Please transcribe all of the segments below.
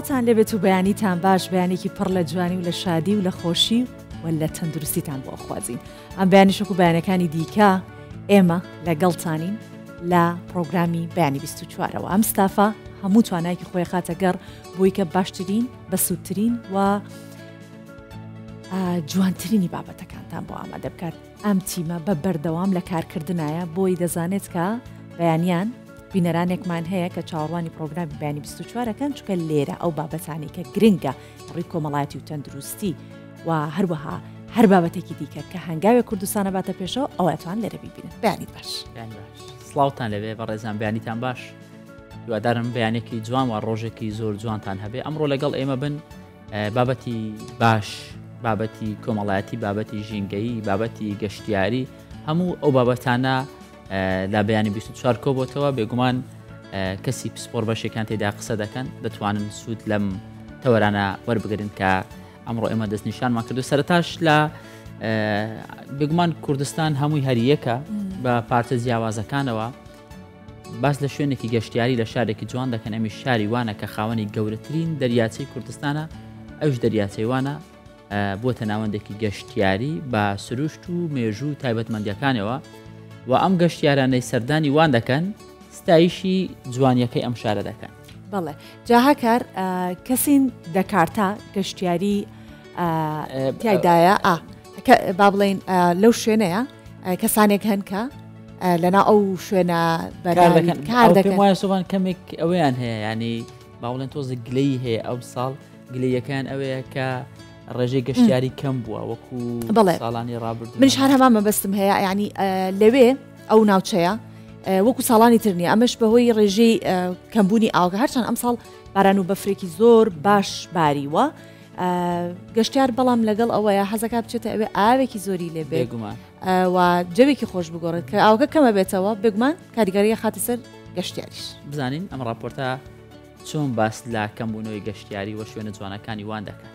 سڵاوتان لێبێت و بەیانیتان باش، بەیانێکی پڕ لە جوانی و لە شادی و لە خۆشی و لە تەندروستیتان بۆ خوازین. ئەم بەیانیشک و بەیانەکانی دیکە ئێمە لەگەڵتانین لە پرۆگرامی بەیانی 24ەوە. ئەم ستافە هەموو توانایکی خۆی خاتە گەڕ بۆی کە باشترین بەسوودترین و جوانترینی بابەتەکانتان بۆ ئامادە بکات. ئەم تیمە بە بەردەوام لە کارکردنایە بۆی دەزانێت کە بەیانیان بینەرانێکمان هەیە کە چاوەڕوانی پرۆگرامی بەیانی 24ەکەن، چونکە لێرە ئەو بابەتانی کە گرنگە ڕووی کۆمەڵایەتی و تەندروستی و هەروەها هەر بابەتێکی دیکە کە هەنگاوی کوردستانە باتە پێشەوە ئەوەتوان لێرە بیبینن. بەیانی باش. سڵاوتان لەوێ بەڕێزان، بەیانیتان باش. هیوادارم بەیانێکی جوان و ڕۆژێکی زۆر جوانتان هەبێ. ئەمڕۆ لەگەڵ ئێمە بن بابەتی باش، بابەتی کۆمەڵایەتی، بابەتی ژینگەیی، بابەتی گەشتیاری، هەموو ئەو بابەتانە لە بەیانی 24 کۆبۆتەوە. بێگومان کەسی پسپۆر بەشێکان تێدا قسە دەکەن دەتوانن سوود لەم تەوەرانە وەربگرن کە ئەمڕۆ ئێمە دەستنیشانمان کردو. سەرەتاش لە بێگومان کوردستان هەمووی هەریەکە بە پارتە جیاوازەکانەوە باس لە شوێنێکی گەشتیاری لە شارێکی جوان دەکەن. ئەمی شاری وانە کە خاوەنی گەورەترین دەریاچەی کوردستانە، ئەوش دەریاچەی وانە بۆتە ناوەندێکی گەشتیاری بە سروشت و مێژوو تایبەتمەندیەکانەوە و ئەم گەشتیارانەی سەردانی وان دەکەن ستایشی جوانیەکەی ئەم شارە دەکەن. بەڵێ جاهاکار کەسین دەکارتە گەشتیاری تایدایە با بڵێن لەو شوێنەیە کەسانێک هەن کە لەنا ئەو شوێنە کار دەکەن. وایە سۆبان کەمێک ئەوەیان هەیە، ینی با بڵێن تۆزە گلەی هەیە ئەو ساڵ گلەیەکان ئەوەیە کە ڕێژەی گەشتیاری کەم بووە وەکو ساڵانی ڕابردوو. منش هەر هەمان مەبەستم هەیە، ینی لەوێ ئەو ناوچەیە وەکو ساڵانی ترنیە، ئەمەش بەهۆی ڕێژەی کەمبوونی ئاوگە هەرچەند ئەم ساڵ باران و بەفرێکی زۆر باش باریوە گەشتیار، بەڵام لەگەڵ ئەوەیە حەزەکە بچێتە ئەوێ ئاوێکی زۆری لێ بێت و جەوێکی خۆش بگۆڕێت کە ئاوگە کەمە بێتەوە. بێگومان کاریگەریە خاتە سەر گەشتیاریش. بزانین ئەم راپۆرتە چۆن باس لە کەمبوونەوەی گەشتیاری وە شوێنە جوانەکانی وان دەکات.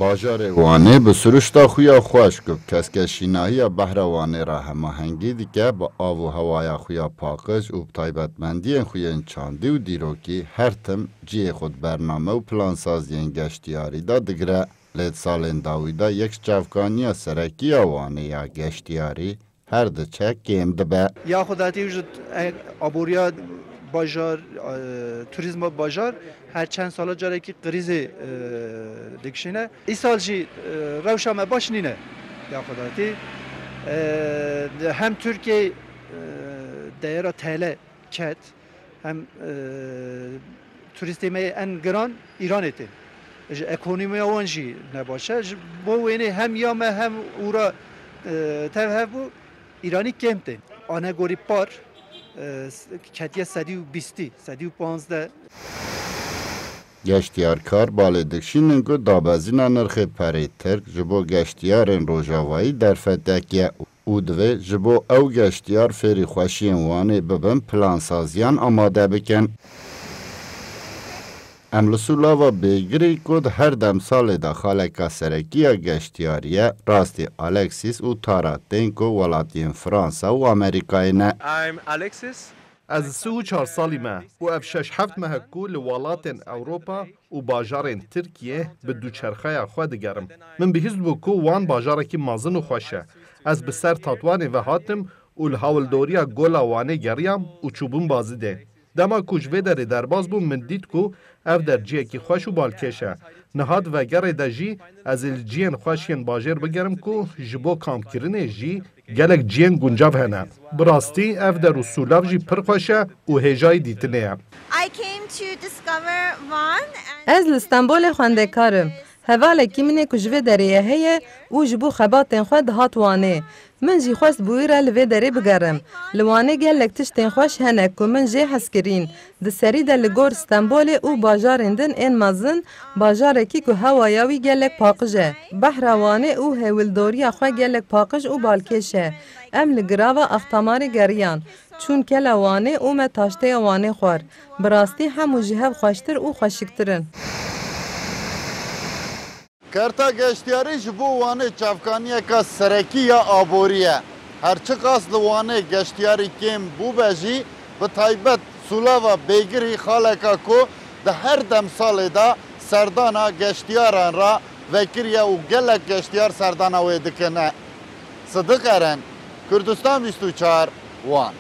باژارê Wanê bi siruşta xuya xweş û keskeşînahiya behra Wanê re hemahengî dike bi av û hewaya xuya paqij û taybetmendiyên xuyên çandî û dîrokî her tim ciyê xwe di bername û plansaziyên geştiyarî de digire. Lê salên dawî de yek çavkaniya serekiya Wanê ya geştiyarî her diçe kêm dibe. Ya xwedatî ji aboriya bajar turizma bajar her çend sala carekî qrizê dikişîne. Îsal jî rewşa me baş nîne ya xwedatî. Hem Tirkiye değera TL ket hem turistê me en giran Îranê tê. Ji ekonomiya wan jî ne baş e. Ji bo wênê hem ya me hem ûra tev hebû Îranî kêm tê. Anegorî par ketiye 120 Geştiyarkar balê dikişînin ku dabezîna nirxê perê Tirk ji bo geştiyarên rojavayî derfeteke û divê ji bo ew geştiyar fêrî xweşiyên Wanê bibin plansaziyan amade bikin. Em li Sulava Bêgirê ku di her demsalê de xaleka serekiya geştiyariye rastî Alexis û Tara tên ku welatiyên Fransa û Amerîkayê ne. I'm Alexis. Ez 34 salî me û ev 6-7 mehek ku li welatên Ewropa û bajarên Tirkiye bi duçerxeya xwe digerim. Min bihîst bû ku wan bajarekî mezin û xweş e. Ez bi ser Tatwanê ve hatim û li hawildoriya gola Wanê geriyam û çûbûm bazî dê. Dema ku ji vê derê derbas bûm min dît ku ev der ciyekî xweş û balkêş e. Nihat vegerê de jî ez ê li ciyên xweş yên bajêr bigerim ku ji bo kampkirinê jî gelek ciyên guncav hene. Bi rastî ev der û Sulav jî pir xweş e û hêjayî dîtinê ye. Ez li Stenbolê xwendekarim. Hevalekî min ê ku ji vê derê heye û ji bo xebatên xwe dihat Wanê. Min jî xwest bûyî re li vê derê bigerim. Li Wanê gelek tiştên xweş hene ku min jê hez kirîn. Di serî de li gor Stenbolê û bajarên din ên mezin bajarekî ku hewaya wî gelek paqij e. Behra Wanê û hêwildoriya xwe gelek paqij û balkêş e. Em li girava Axtamarê geriyan. Çûn kela Wanê û me taşteya Wanê xwar. Bi rastî hemû ji hev xweştir û xweşiktirin. Karta geştiyarî ji bo Wanê çavkaniyeka serekî ya aborî ye. Her çi qas li Wanê geştiyarî kêm bûbe jî bi taybet سولاوا بیگری خالکا کو ده هر دم سال دا سردانا گشتیاران را وکریه و گلک گشتیار سردانا و دکنه صدق ارن کردستان 24 وان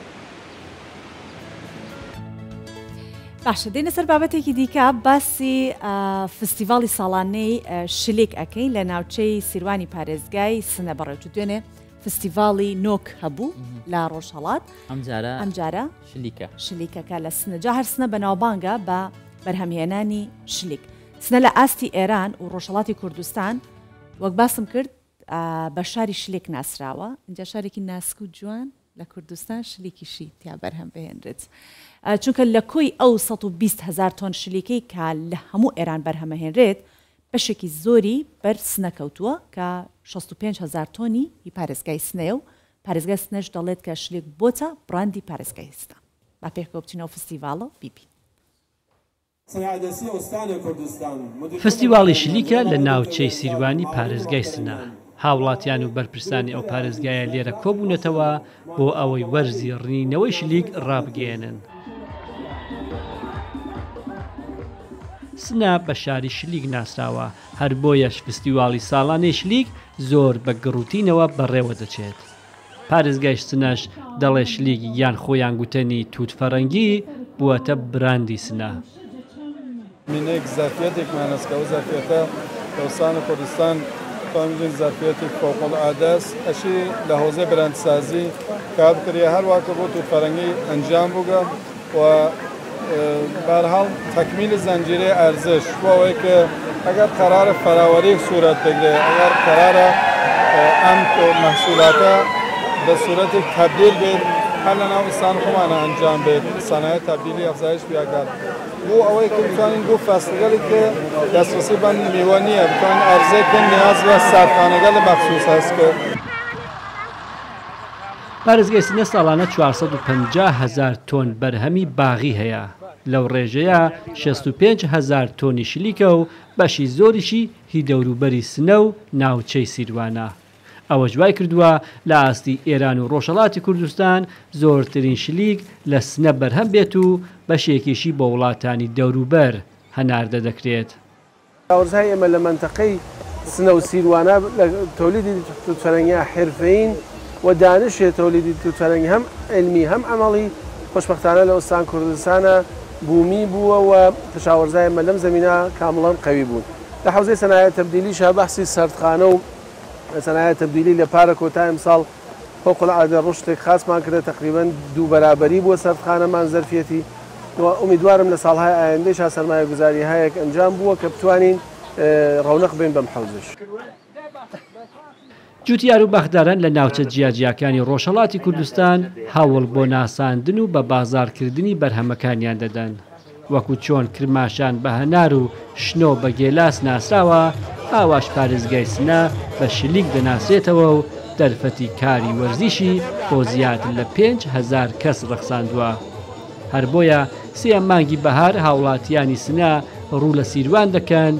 باشە دێنە سەر بابەتێکی دیکە باسی فستیڤاڵی ساڵانەی شلێک ئەەکەین لە ناوچەی سیروانی پارێزگای سنە بەڕێوچ دوێنێ فستیڤاڵی نۆک هەبوو لە ڕۆژهەڵات ئەمجارە شلیکەکە لە سنەجا هەر سنە بەناوبانگە بە بەرهەمهێنانی شلیک سنە لە ئاستی ئێران و ڕۆژهەڵاتی کوردستان وەک باسم کرد بە شاری شلێک ناسراوە اینجا شارێکی ناسک و جوان لە کوردستان شلێکیشی تیا بەرهەم بهێنرێت چونکە لە کۆی ئەو 120,000 تۆن شلیکەی کە لە هەموو ئێران بەرهەمەهێنرێت بەشێکی زۆری بەر سنەکەوتووە کە 65,000 تۆنی هی پارێزگای سنەیە و پارێزگای سنەش دەڵێت کە شلێک بۆتە بڕاندی پارێزگای ئێستا با پێکەوە بچینەوە فستیڤاڵە بیبین فستیواڵی شلیکە لە ناوچەی سیروانی پارێزگای سنە هاوڵاتیان و بەرپرسانی ئەو پارێزگایە لێرە کۆبوونەتەوە بۆ ئەوەی وەرزی ڕنینەوەی شلیک ڕابگەێنن سنە بە شاری شلیک ناسراوە هەر بۆیەش فستیواڵی ساڵانەی شلیک زۆر بە گڕوتینەوە بەڕێوە دەچێت پارێزگای سنەش دەڵێ شلیک یان خۆیان گوتنی توت فەرەنگی بووەتە براندی سنە مینێک زەرفەتێکمان هەستکە و زەرفەتە دەوسان و کوردستان فهمیدین ظرفیتی فوق العاده است اشی لحاظه برندسازی کار کردی هر وقت بود تو فرنگی انجام بگم و به هر حال تکمیل زنجیره ارزش و وقتی که اگر قرار فراوری صورت بگیره اگر قرار محصولات به صورت تبدیل بید حالا نام انسان خواهان انجام بید صنایع تبدیلی افزایش بیاید بو اوی که بتوانین گفت فستیوالی که دسترسی به میوانیه بتوانین عرضه کن نیاز به سردخانه‌گل مخصوص هست که پارێزگای سنە ساڵانە 450,000 تۆن بەرهەمی باغی هەیە لەو ڕێژەیە 65,000 تۆنی شلیکە و بەشی زۆریشی هی دەوروبەری سنە و ناوچەی سیروانە ئەوە جوای کردووە لە ئاستی ئێران و ڕۆژهەڵاتی کوردستان زۆرترین شلیک لە سنە بەرهەم بێت و بەشێکیشی بە وڵاتانی دەوروبەر هەناردە دەکرێت. ئەوزای ئێمە لە منتەقەی سنە و سیروانە لە تۆلیدی توتفەرەنگی حرفەیین و دانشێ تۆلیدی توتفەرەنگی هەم علمی هەم عەمەڵی خۆشبەختانە لە ئێستان کوردستانە بوومی بووە و تشاوەرزای ئێمە لەم زەمینە کامڵەن قەوی بوون. لە حوزەی سەنایە تەبدیلیشە بەحسی سەردخانە و صنایع تبدیلی لپاره کوتاه امسال فوق العاده رشد خاص ما کرده تقریبا 2 برابری بو سردخانه من ظرفیتی و امیدوارم لسالهای آینده ش سرمایه گذاری های یک انجام بو که بتوانین رونق بین بم حوزش جوتیار و بەختداران لە ناوچە جیاجیاکانی ڕۆژهەڵاتی کوردستان هەوڵ بۆ ناساندن و بە بازارکردنی بەرهەمەکانیان دەدەن وەکو چۆن کرماشان بە هەنار و شنۆ بە گێلاس ناسراوە ئاواش پارێزگای سنە بە شلیک دەناسرێتەوە و دەرفەتی کاری وەرزیشی بۆ زیاتر لە 5,000 کەس ڕەخساندووە هەر بۆیە سێم مانگی بەهار هاوڵاتیانی سنە ڕوو لە سیروان دەکەن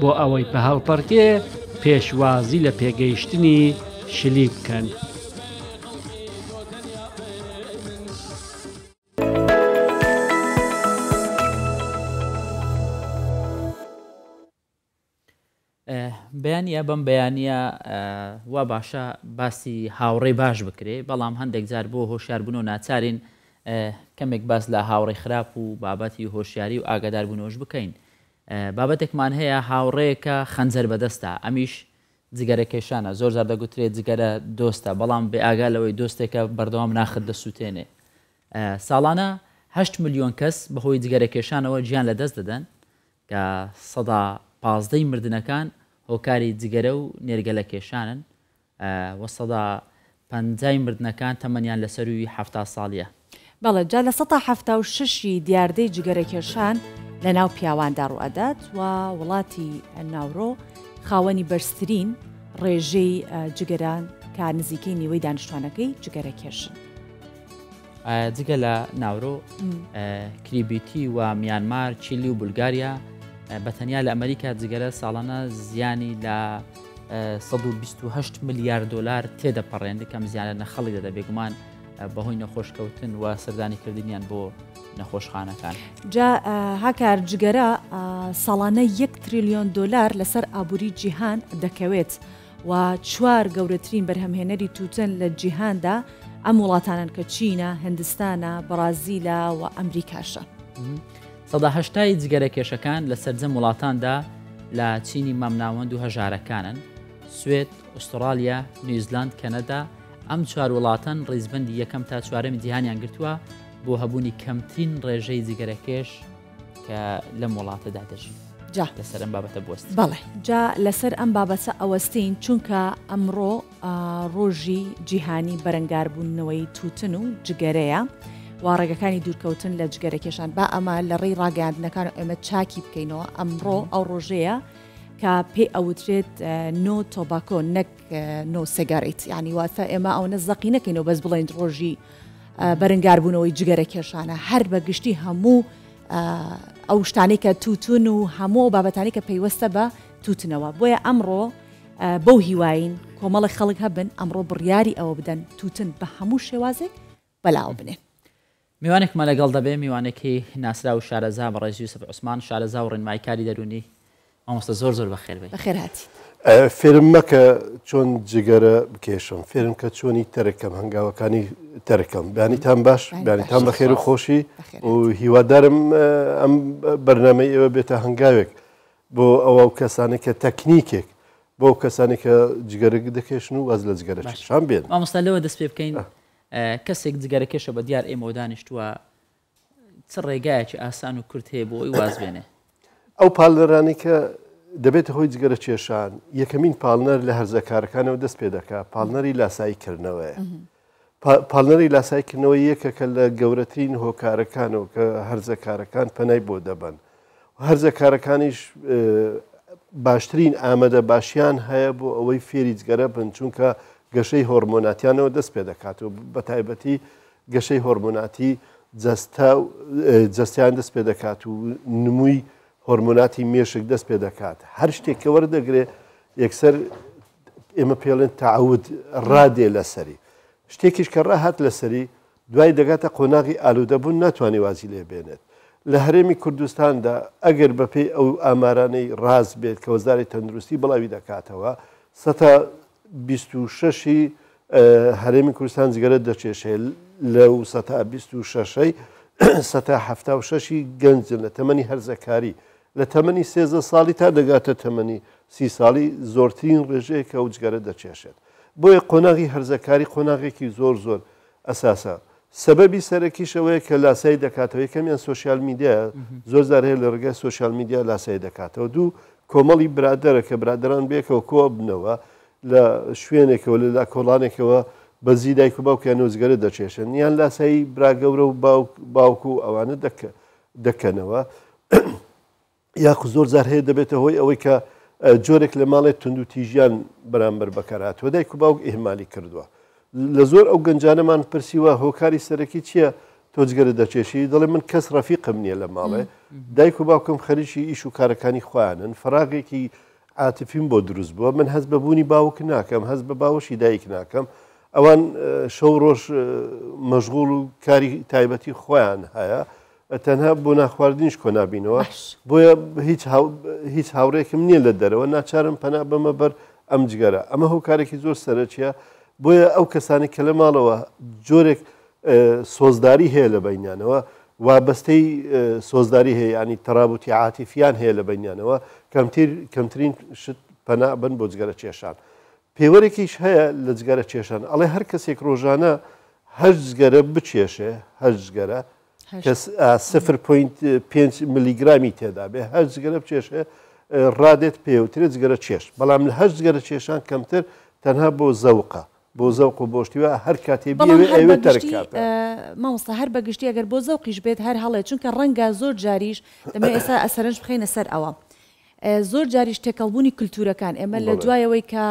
بۆ ئەوەی بە هەڵپەڕکێ پێشوازی لە پێگەیشتنی شلیک بکەن. بەیانە بەم بەیانە وا باشە باسی هاوڕێی باش بکرێ بەڵام هەندێک جار بۆ هۆشیاربوون و ناچارین کەمێک باس لە هاوڕێی خراپ و بابەتی هۆشیاری و ئاگاداربوونەوەش بکەین بابەتێکمان هەیە هاوڕەیەکە خەنجەر بەدەستە ئەمیش جگەرەکێشانە زۆر زار دەگوترێت جگەرە دۆستە بەڵام بێ ئاگا لەوەی دۆستێکە بەردەوام ناخت دەسووتێنێ ساڵانە 8 ملیۆن کەس بەهۆی جگەرەکێشانەوە گیان لە دەست دەدەن کە 15 مردنەکان هۆکاری جگەرە و نێرگەلە کێشانن و 150 مردنەکان تەمەنیان لەسەروی 70 ساڵیە بەڵێ جا لە 176 دیاردەی جگەرەکێشان لە ناو پیاواندا ڕوئەدات و وڵاتی ناوڕۆ خاوەنی بەرزترین ڕێژەی جگەران کە نزیکەی نیوەی دانیشتوانەکەی جگەرەکێشن جگە لە ناوڕۆ کریبیتی و میانمار چیلی و بولگاریا بەتەنیا لە ئەمریکا جگەرە ساڵانە زیانی لە 128 ملیارد دلار تێدەپەڕێن کەم زیانە نەخەڵی دەدا بێگومان بەهۆی نەخۆشکەوتن و سەردانی کردنیان بۆ نەخۆشخانەکان. جا هاکار جگەرە ساڵانە 1 تریلیۆن دلار لەسەر ئابووری جیهان دەکەوێت و 4 گەورەترین بەرهەمهێنەری تووتن لە جیهاندا ئەم وڵاتانن کە چینە، هندستانە، بەرازیلە و ئەمریکاشە. ١٨ جگەرە کێشەکان لە سەرجەم وڵاتاندا لە چینی مامناوەند و هەژارەکانن، سوێد، ئوسترالیا، نیوزیلاند، کەنەدا. ئەم 4 وڵاتان ڕیزبەندی یەکەم تا 4ەمی جیهانیان گرتووە بۆ هەبوونی کەمترین ڕێژەی جگەرەکێش کە لەم وڵاتەدا دەژین. لەسەر ئەم بابەتە بوەست. بەڵێ جا لەسەر ئەم بابەتە ئەوەستین چونکە ئەمڕۆ ڕۆژی جیهانی بەرەنگاربوونەوەی تووتن و جگەرەیە و ڕێگەکانی دوورکەوتن لە جگەرەکێشان با ئەمە لە ڕێی ڕاگەاندنەکان ئێمە چاکی بکەینەوە. ئەمڕۆ ئەو ڕۆژەیە کە پێ ئەوترێت نۆ تۆباکۆ نەک نۆ سێگارێت، یعنی واتە ئێمە ئەو نەزەقی نەکەینەوە بەس بڵێن ڕۆژی بەرەنگاربوونەوەی جگەرەکێشانە هەر بەگشتی هەموو ئەو شتانی کە تووتن و هەموو بابەتانی کە پەیوەستە بە تووتنەوە. بۆیە ئەمڕۆ بەو هیواین کۆمەڵی خەڵک هەبن ئەمڕۆ بڕیاری ئەوە بدەن تووتن بە هەموو شێوازێک بەلاو بنێن. میوانێکمە لەگەڵ دەبێ، میوانێکی ناسرا و شارەزا بە ڕێژی یوسف عوسمان، شارەزا و ڕێنماییکاری دەرونی. مامۆستا زۆر بەخێر بێت. بەخێر هاتی. فێرم مەکە چۆن جگەرە بکێشم، فێرم کە چۆنی تەرەکەم هەنگاوەکانی تەرەکەم. بیانیتان باش، بیانیتان بەخێر و خۆشی و هیوادارم ئەم بەرنامەی ئێوە بێتە هەنگاوێک بۆ ئەوە کەسانی کە تەکنیکێک بۆ کەسانی کە جگەرە دەکێشن و واز لە جگەرە چێشان بێن. مامۆستا لەوە دەست پێ بکەین کەسێک جگەرەکێشە بە دیار ئێمە دانیشتووە چ ڕێگایەکی ئاسان و کورت هەیە بۆ ئەوی واز بێنێ؟ ئەو پاڵنەرانی کە دەبێت هۆی جگەرە کێشان یەکەمین پاڵنەر لە هەرزەکارەکانەوە دەست پێ دەکات، پاڵنەری لاساییکردنەوەیە. پاڵنەری لاساییکردنەوە یەکەکە لە گەورەترین هۆکارەکانەوە کە هەرزەکارەکان پەنای بۆ دەبن. هەرزەکارەکانیش باشترین ئامادە باشیان هەیە بۆ ئەوەی فێری جگەرە بن، چونکە گەشەی هۆرمۆناتیانەوە دەست پێ دەکات و بە تایبەتی گەشەی هۆرمۆناتی جەستیان دەست پێ دەکات و نمووی هۆرمۆناتی مێشک دەست پێ دەکات. هەر شتێک کە وەردەگرێ یەکسەر ئێمە پێڵێن تەعەود ڕادێ لەسەری شتێکیش کە ڕاهات لەسەری دوای دەگاتە قۆناغی ئالوودەبوون ناتوانێ وازی لێ بێنێت. لە هەرێمی کوردستاندا ئەگەر بەپێی ئەو ئامارانەی ڕاست بێت کە وەزاری تەندروستی بڵاوی دەکاتەوە 26 هەرێمی کوردستان جگەرە دەچێشێت لەو 26 176 گەنجن لە تەمەنی هەرزەکاری لە تەمەنی 13 ساڵی تا دەگاتە تەمەنی 30 ساڵی زۆرترین ڕێژەیە کە ئەو جگەرە دەچێشێت. بۆیە قۆناغی هەرزەکاری قۆناغێکی زۆر ئەساسە. سەبەبی سەرەکیشەوەیە کە لاسایی دەکاتەوە یەکەمیان سوۆسیال میدیایە، زۆر جار هەیە لە ڕێگای سوۆسیال میدیا لاسایی دەکاتەوە. دوو کۆمەڵی برادەرە کە برادران بێکەوە کۆ بنەوە لە شوێنێکەوە لە کۆڵانێکەوە بەزی دایک و باوکیان وزگەرە دەچێشن، یان لاسایی براگەورە و باوکو و ئەوانە دەکەنەوە. یاخو زۆر جار هەیە دەبێتە هۆی ئەوەی کە جۆرێک لە ماڵێت تونند و تیژیان بەرامبەر بەکارهاتوە، دایک و باوک ئیهمالی کردووە. لە زۆر ئەو گەنجانەمان پرسیوە هۆکاری سەرەکی چییە تۆ جگەرە دەچێشی؟ دەڵێ من کەس ڕەفیقم نییە لە ماڵێ، دایک و باوکم خەریکی ئیش و کارەکانی خۆیانن، فراغێکی عاتفیم بۆ دروست بووە، من هەست بە بوونی باوک ناکەم، هەست بە باوەشی دایک ناکەم. ئەوان شەو ڕۆژ مەشغوڵ و کاری تایبەتی خۆیان هەیە، تەنها بۆ ناخواردنیش کۆ نابینەوە. بۆیە هیچ هاوڕێکم نییە لە دەرەوە، ناچارم پەنا بەمە بەر ئەم جگەرە. ئەمە هۆکارێکی زۆر سەرەکیە. بۆیە ئەو کەسانی کە لە ماڵەوە جۆرێک سۆزداری هەیە لە بینیانەوە، وابەستەی سۆزداری هەیە، ینی تەرابوتی عاتیفیان هەیە لە بینیانەوە، کەمترین شت پەنا بن بۆ جگەرە کێشان. پێوەرێکیش هەیە لە جگەرە کێشان، ئەڵێ هەر کەسێک ڕۆژانە هەر جگەرە بچێشێ، هەر جگەرە کە 0.5 میلیگرامی تێدا بێ، هەر جگەرە بچێشێ ڕادێت پێوترێت جگەرە چێش. بەڵام لە هەر جگەرە کێشان کەمتر تەنها بۆ زەوقە، بۆ زەوق و بۆشتیوە هەر کاتێ ئەوێ تەرکات. مامۆستا هەر بەگشتی ئەگەر بۆ زەوقیش بێت هەر هەڵێ، چونکە ڕەنگە زۆر جاریش دەمێ ئێستا ئەسەرنج بخینە سەر ئەوە. زۆر جاریش تێکەڵبوونی کولتورەکان ئێمە لە دوایەوەی کە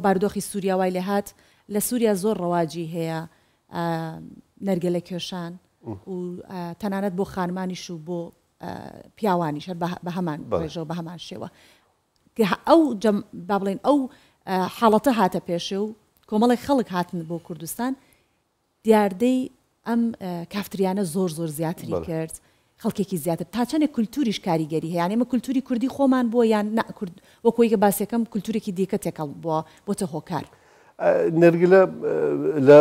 بارودۆخی سووریا وای لێ هات، لە سووریا زۆر ڕەواجی هەیە نەرگەلە کێشان و تەنانەت بۆ خانمانیش و بۆ پیاوانیش بە هەمان ڕێژەوە بە هەمان شێوە. ئەو با بڵێن ئەو حاڵەتە هاتە پێشێ و کۆمەڵی خەڵک هاتن بۆ کوردستان دیاردەی ئەم کافتریانە زۆر زیاتری کرد خەڵکێکی زیاتر تا چەندێک کولتوریش کاریگەری هەیە یانێمە کولتوری کوردی خۆمان بۆ یان نەکرد وەکۆیکە باسیەکەم کولتورێکی دیکە تێکەڵ بۆتە هۆکار نەرگلە لە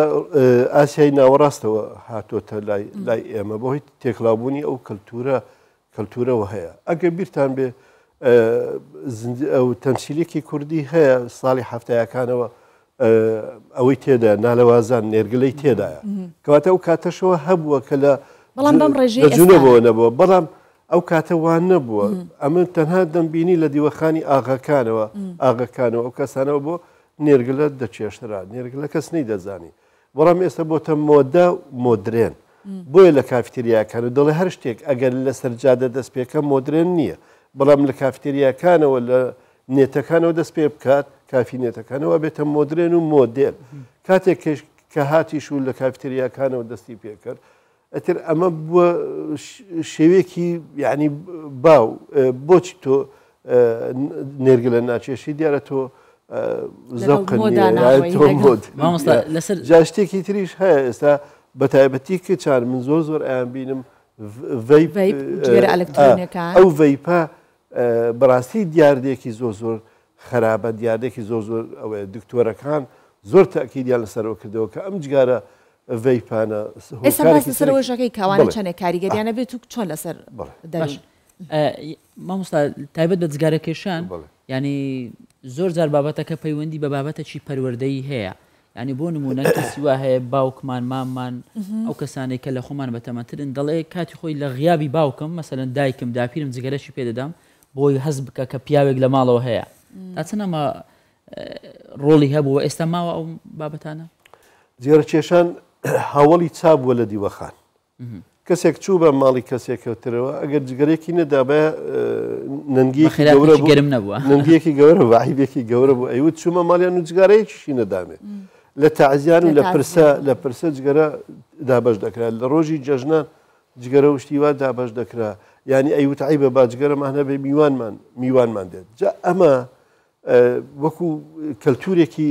ئاسیای ناوەڕاستەوە هاتۆتە لای ئێمە بۆ هیچ تێکڵاوبوونی ئەو کەلتورەوە هەیە ئەگە بیرتان بێ ئەو تەمسیلێکی کوردی هەیە ساڵی هەفتەیەکانەوە ئەوەی تێدا نالەوازان نێرگلەی تێدایە کەواتە ئەو کاتەشەوە هەبووە کە لە جونەبەوە نەبووە بەڵام ئەو کاتە وان نەبووە ئەمە تەنها دەمبینی لە دیوەخانی ئاغاکانەوە ئاغاکانەوە ئەو کەسانەوە بۆ نێرگلە دەچێشترا نێرگلە کەس نەی دەزانی بەڵام ئێستا بۆتە مۆدا مۆدرێن بۆیە لە کافتریاکانە دەڵێ هەر شتێک ئەگەر لە سەرجادە دەست پێکە مۆدرێن نییە بەڵام لە کافتریاکانەوە لە نێتەکانەوە دەست پێ بکات کافی نێتەکانەوە بێتە مۆدرێن و مۆدێل کاتێک کە هاتیش و لە کافتریاکانەوە دەستی پێکرد ئەتر ئەمە بووە شێوەیەکی یعنی باو بۆچی تۆ نێرگلە ناچێشی دیارە تۆ جاشتێکی تریش هەیە ئێستا بە تایبەتی کچان من زۆر ئەیان بینم ئەو ڤەیپە بەڕاستی دیاردێکی زۆر خراپە دیاردێکی زۆر ئەوەیە دکتۆرەکان زۆر تاکیدیان لەسەرەوە کردەوە کە ئەم جگارە ڤەیپانە ئێستا باس لەسەرەوەژەکەی کاوانە چەندێک کاریگەریانە بێت و چۆن لەسەر مامۆستا تایبەت بە جگارەکێشان ینی زۆر جار بابەتەکە پەیوەندی بە بابەتەکی پەروەردەیی هەیە ینی بۆ نمونە کەسی وا هەیە باوکمان مامان ئەو کەسانێک کە لە خۆمان بەتەمەترن دەڵێ کاتی خۆی لە غیابی باوکم مەسەرەن دایکم داپیرم جگەرەشی پێدەدام بۆی هەز بکە کە پیاوێک لە ماڵەوە هەیە تا چەنەمە ڕۆڵی هەبووە ئێستا ماوە ئەو بابەتانە جگەرە کێشان هاوڵی چابووە لە دیوەخان کەسێک چوو بە ماڵی کەسێکەوترەوە ئەگەر جگەرێکی نەدابە نەنگیەکی گەورە وعیبێکی گەورە بوو ئەیوت چوومە ماڵیان و جگارەیەکیشی نەدامێ لە تەعزیان و لە پرسە جگەرە دابەش دەکرا لە ڕۆژی جەژنان جگەرە وشتیوا دابەش دەکرا ینی ئەیوت عیبە با جگەرەمان هەبێ میوانمان دێت جا ئەمە وەکو کەلتورێکی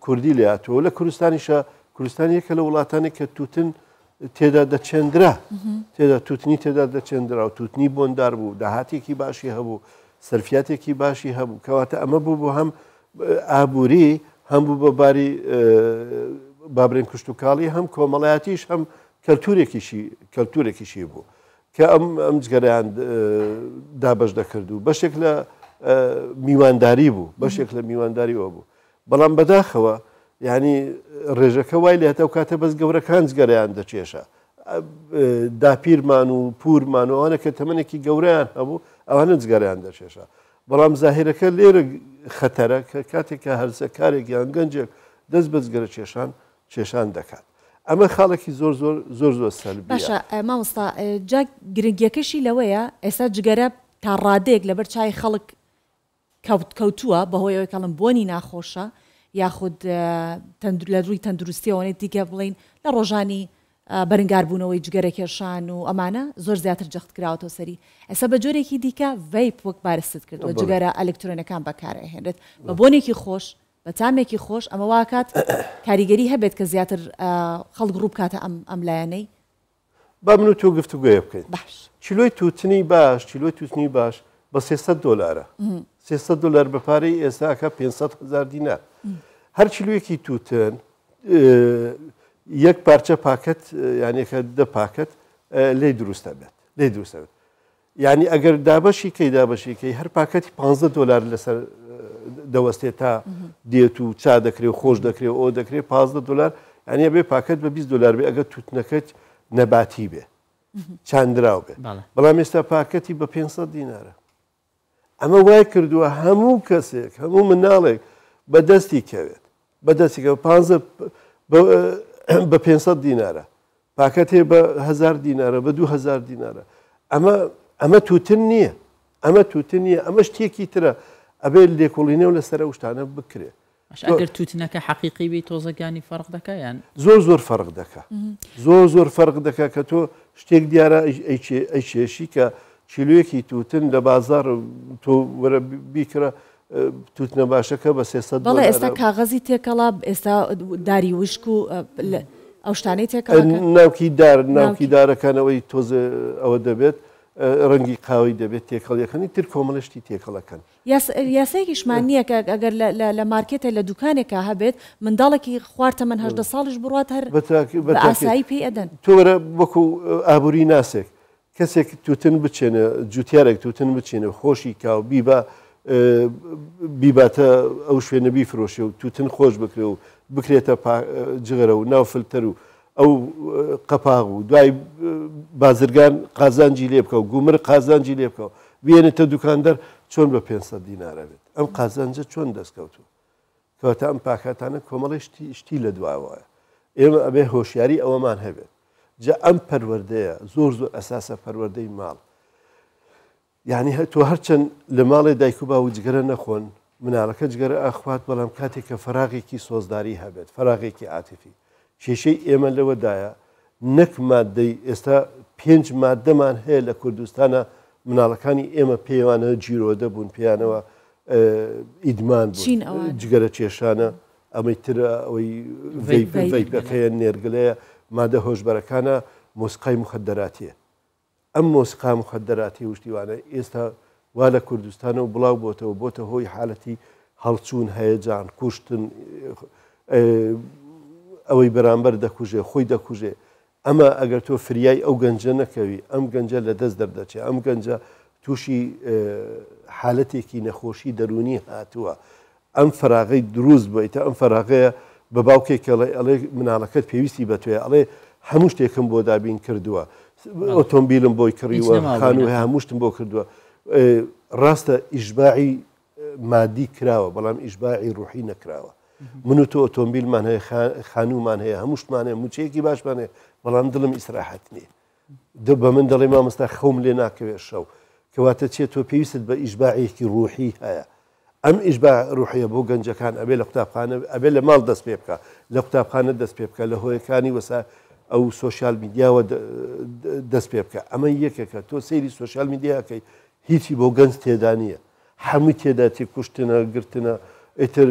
کوردی لێهاتەوە لە کوردستانیشە کوردستان یەکە لە وڵاتانێک کە تووتن تێدا دەچێندرا تێدا تووتنی تێدا دەچێندرا و تووتنی بۆندار بوو داهاتێکی باشی هەبوو سەرفیاتێکی باشی هەبوو کەواتە ئەمە بوو بۆ هەم ئابووری هەم بوو بە باری بابرێن کشتتوکاڵی هەم کۆمەڵایەتیش هەم کەلتورێکیشی بوو کە ئەم جگەرەیان دابەش دەکرد و بەشێک لە میوانداری بوو بەشێک لە میوانداریەوە بوو بەڵام بەداخەوە ینی ڕێژەکە وای لێتە و کاتە بەس گەورەکان جگەرەیان دەچێشە داپیرمان و پورمانەوەوانە کە تەمەنێکی گەورەیان هەبوو ئەوانە جگەرەیان دەچێشە بەڵام زاهیرەکە لێرە خەتەرە کە کاتێککە هەرزەکارێک یان گەنجێک دەست بە جگەرە کێشان دەکات ئەمە خاڵێکی زۆر سەلبیە باشە مامۆستا جا گرنگیەکەشی لەوەیە ئێستا جگەرە تا ڕادێک لەبەر چای خەڵک کەوتووە بەهۆی ئەوەی کەڵم بۆنی ناخۆشە یاخود لە ڕووی تەندروستیەوەی دیکە بڵین لە ڕۆژانی بەرنگاربوونەوەی جگەرە کێشان و ئەمانە زۆر زیاتر جەخت کراوەتەوە سەری ئێستا بە جۆرێکی دیکە ڤەیپ وەک بارست کردووە جگەرە ئەلکترۆنەکان بەکارهێنرێت بە بۆنێکی خۆش بە تامێکی خۆش ئەمە واکات کاریگەری هەبێت کە زیاتر خەڵک ڕوو بکاتە ئەم لایەنەی با من و تۆ گفتوگوێ بکەین چیلۆی تووتنی باش بە $300 $300 بە پارەی ئێستاکە 500,000 دینار هەر چیلوەیەکی تووتن یەک پارچە پاکەت یانێکە دە پاکەت لێ دروستە بێت یعنی ئەگەر دابەشی هەر پاکەتی $15 لەسەر دەوەستێت تا دێت و چا دەکرێت و خۆش دەکرێت ئەو دەکرێت $15 یعنی بێ پاکەت بە $20 بێ ئەگەر تووتنەکەت نەباتی بێ چاندراو بێ بەڵام ئێستا پاکەتی بە 500 دینارە ئەمە وای کردووە هەموو کەسێک هەموو مناڵێک بەدەستی کەوێت بەدەستیکە بە 500 دینارە پاکەتێ بە 1000 دینارە بە 2000 دینارە ئەمە تووتن نییە ئەمە شتێکی ترە ئەبێ لێکۆڵینەوە لەسەر شتانە بکرێ ئەگەر تووتنەکە حەقیقی بێت تۆزەکانی فەرق دەکەیان زۆر فەرق دەکە زۆر فەرق دەکە کە تۆ شتێک دیارە ئەیچێشی کە چیلوەیەکی تووتن لە بازار تۆ وەرە بیکرە تووتنە باشەکە بە $300 بەڵێ ئێستا کاغەزی تێکەڵا ئێستا داری وشک و ئەو شتانەی تێکەڵ ناوکی دارەکانەوەی تۆزە ئەوە دەبێت ڕەنگی قاوی دەبێت تێکەڵیەکەنی تر کۆمەڵشتی تێکەڵەکەن یاسایەکیشمان نییە کە ئەگەر لە مارکێتە لە دوکانێکە هەبێت منداڵێکی خواردە من 18 ساڵش بڕات هەر ئاسایی پێی ئەدەن تۆرە وەکو ئابووری ناسێک کەسێک توتن بچێنە جوتیارێک توتن بچێنە خۆشی کاو بیباتە ئەو شوێنە بیفرۆشێ و توتن خۆش بکرێ و بکرێتە جغرە و ناو فلتەر و ئەو قەپاغ و دوای بازرگان قازانجی لێ بکە و گومر قازانجی لێ بکە و بێنێتە دوکاندەر چۆن بە 500 دینارە بێت ئەم قازانجە چۆن دەستکەوتوە کەواتە ئەم پاکاتانە کۆمەڵی شتی لە دواوەیە ئێمە ئەبێ هۆشیاری ئەوەمان هەبێت جا ئەم پەروەردەیە زۆر ئەساسە پەروەردەی ماڵ یعنی تۆ هەرچەند لە ماڵی دایک و باو جگەرە نەخۆن مناڵەکە جگەرە ئاخوات بەڵام کاتێک کە فەراغێکی سۆزداری هەبێت فەراغێکی عاتیفی کێشەی ئێمە لەوەدایە نەک مادەی ئێستا 5 مادەمان هەیە لە کوردستانە مناڵەکانی ئێمە پێوانە جیرۆ دەبوون پێیانەوە ئیدمان جگەرە کێشانە ئەمەی ترە ئەوەی ڤەیپەکەیە نێرگلەیە مادە هۆشبەرەکانە مۆسیقای مخدراتیە ئەم مۆسیقا مخدراتی وشتیوانە ئێستا وا لە کوردستانە و بڵاو بۆتە هۆی حالەتی هەڵچوون هەیەجان کوشتن ئەوەی بەرامبەر دەکوژێ خۆی دەکوژێ ئەمە ئەگەر تۆ فریای ئەو گەنجە نەکەوی ئەم گەنجە لە دەست دەردەچێت ئەم گەنجە تووشی حالەتێکی نەخۆشی دەرونی هاتووە ئەم فراغی دروست بێتە ئەم فراغەیە بە باوکێکەڵێ ئەڵێ مناڵەکەت پێویستی بەتوێ ئەڵێ هەموو شتێکم بۆ دابین کردووە ئۆتۆمبیلم بۆی کڕیوە خانوو هەموو شتم بۆ کردووە ڕاستە ئیشباعی مادی کراوە بەڵام ئیشباعی ڕوحی نەکراوە من و تۆ ئۆتۆمبیلمان هەیە خانوومان هەیە هەموو شتمان هەیە موچەیەکی باشمان هەیە بەڵام دڵم ئیسراحەت نییە بە من دەڵێ مامۆستا خەوم لێ ناکەوێت شەو کەواتە چێت تۆ پێویست بە ئیشباعێکی ڕوحی هەیە ئەم ئیشباع ڕوحیە بۆ گەنجەکان ئەبێ لە قوتابخانە ئەبێ لە ماڵ دەست پێ بکە لە قوتابخانە دەست پێ بکە لە هۆیەکانی وەسا ئەو سوۆشیال میدیاوە دەست پێ بکە ئەمە یەکێکە تۆ سەیری سوۆشیال میدیاکەی هیچی بۆ گەنج تێدا نییە هەمووی تێدا تێ کوشتنە گرتنە ئیتر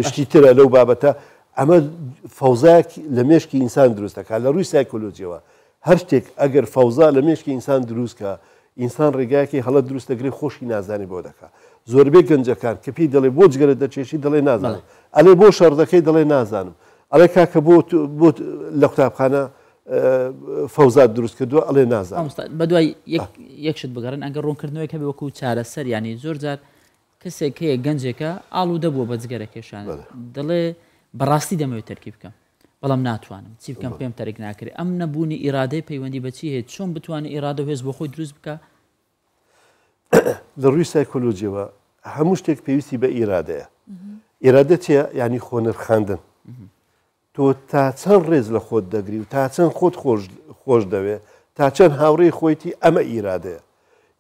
شتی ترە لەو بابەتە ئەمە فەوزایەک لە مێشکی ئینسان دروستەکە لە ڕووی سایکۆلۆجیەوە هەر شتێک ئەگەر فەوزا لە مێشکی ئینسان دروستکە ئینسان ڕێگایەکی هەڵە دروست دەگرێت خۆشی نازانی بۆ دەکات زۆربەی گەنجەکان کە پێی دەڵێ بۆ جگەرە دەچێشی دەڵێ نازانم ئەلێ بۆ شەڕدەکەی دەڵێ نازانم ئەڵێ کاکە بۆ لە قوتابخانە فەوزات دروست کردووە ئەڵێ نازانم بەدوای یەکشت بگەڕن ئەگەر ڕوونکردنەوەی کە بێ وەکو چارەسەر ینی زۆر جار کەسێک هەیە گەنجێکە ئاڵوودە بووە بە جگەرە کێشان دەڵێ بەڕاستی دەمەوێت تەرکی بکەم بەڵام ناتوانم چی بکەم پێم تەرک ناکرێت ئەم نەبوونی ئیرادەی پەیوەندی بەچی هەیە چۆن بتوانێت ئیرادە و هێز بۆ خۆی دروست بکە لە ڕووی سایکۆلۆجیەوە هەموو شتێک پێویستی بە ئیرادەیە ئیرادە چیە ینی خۆنرخاندن تۆ تا چەند ڕێز لە خۆت دەگری و تا چەند خۆت خۆش دەوێت تا چەند هاوڕێی خۆیتی ئەمە ئیرادەیە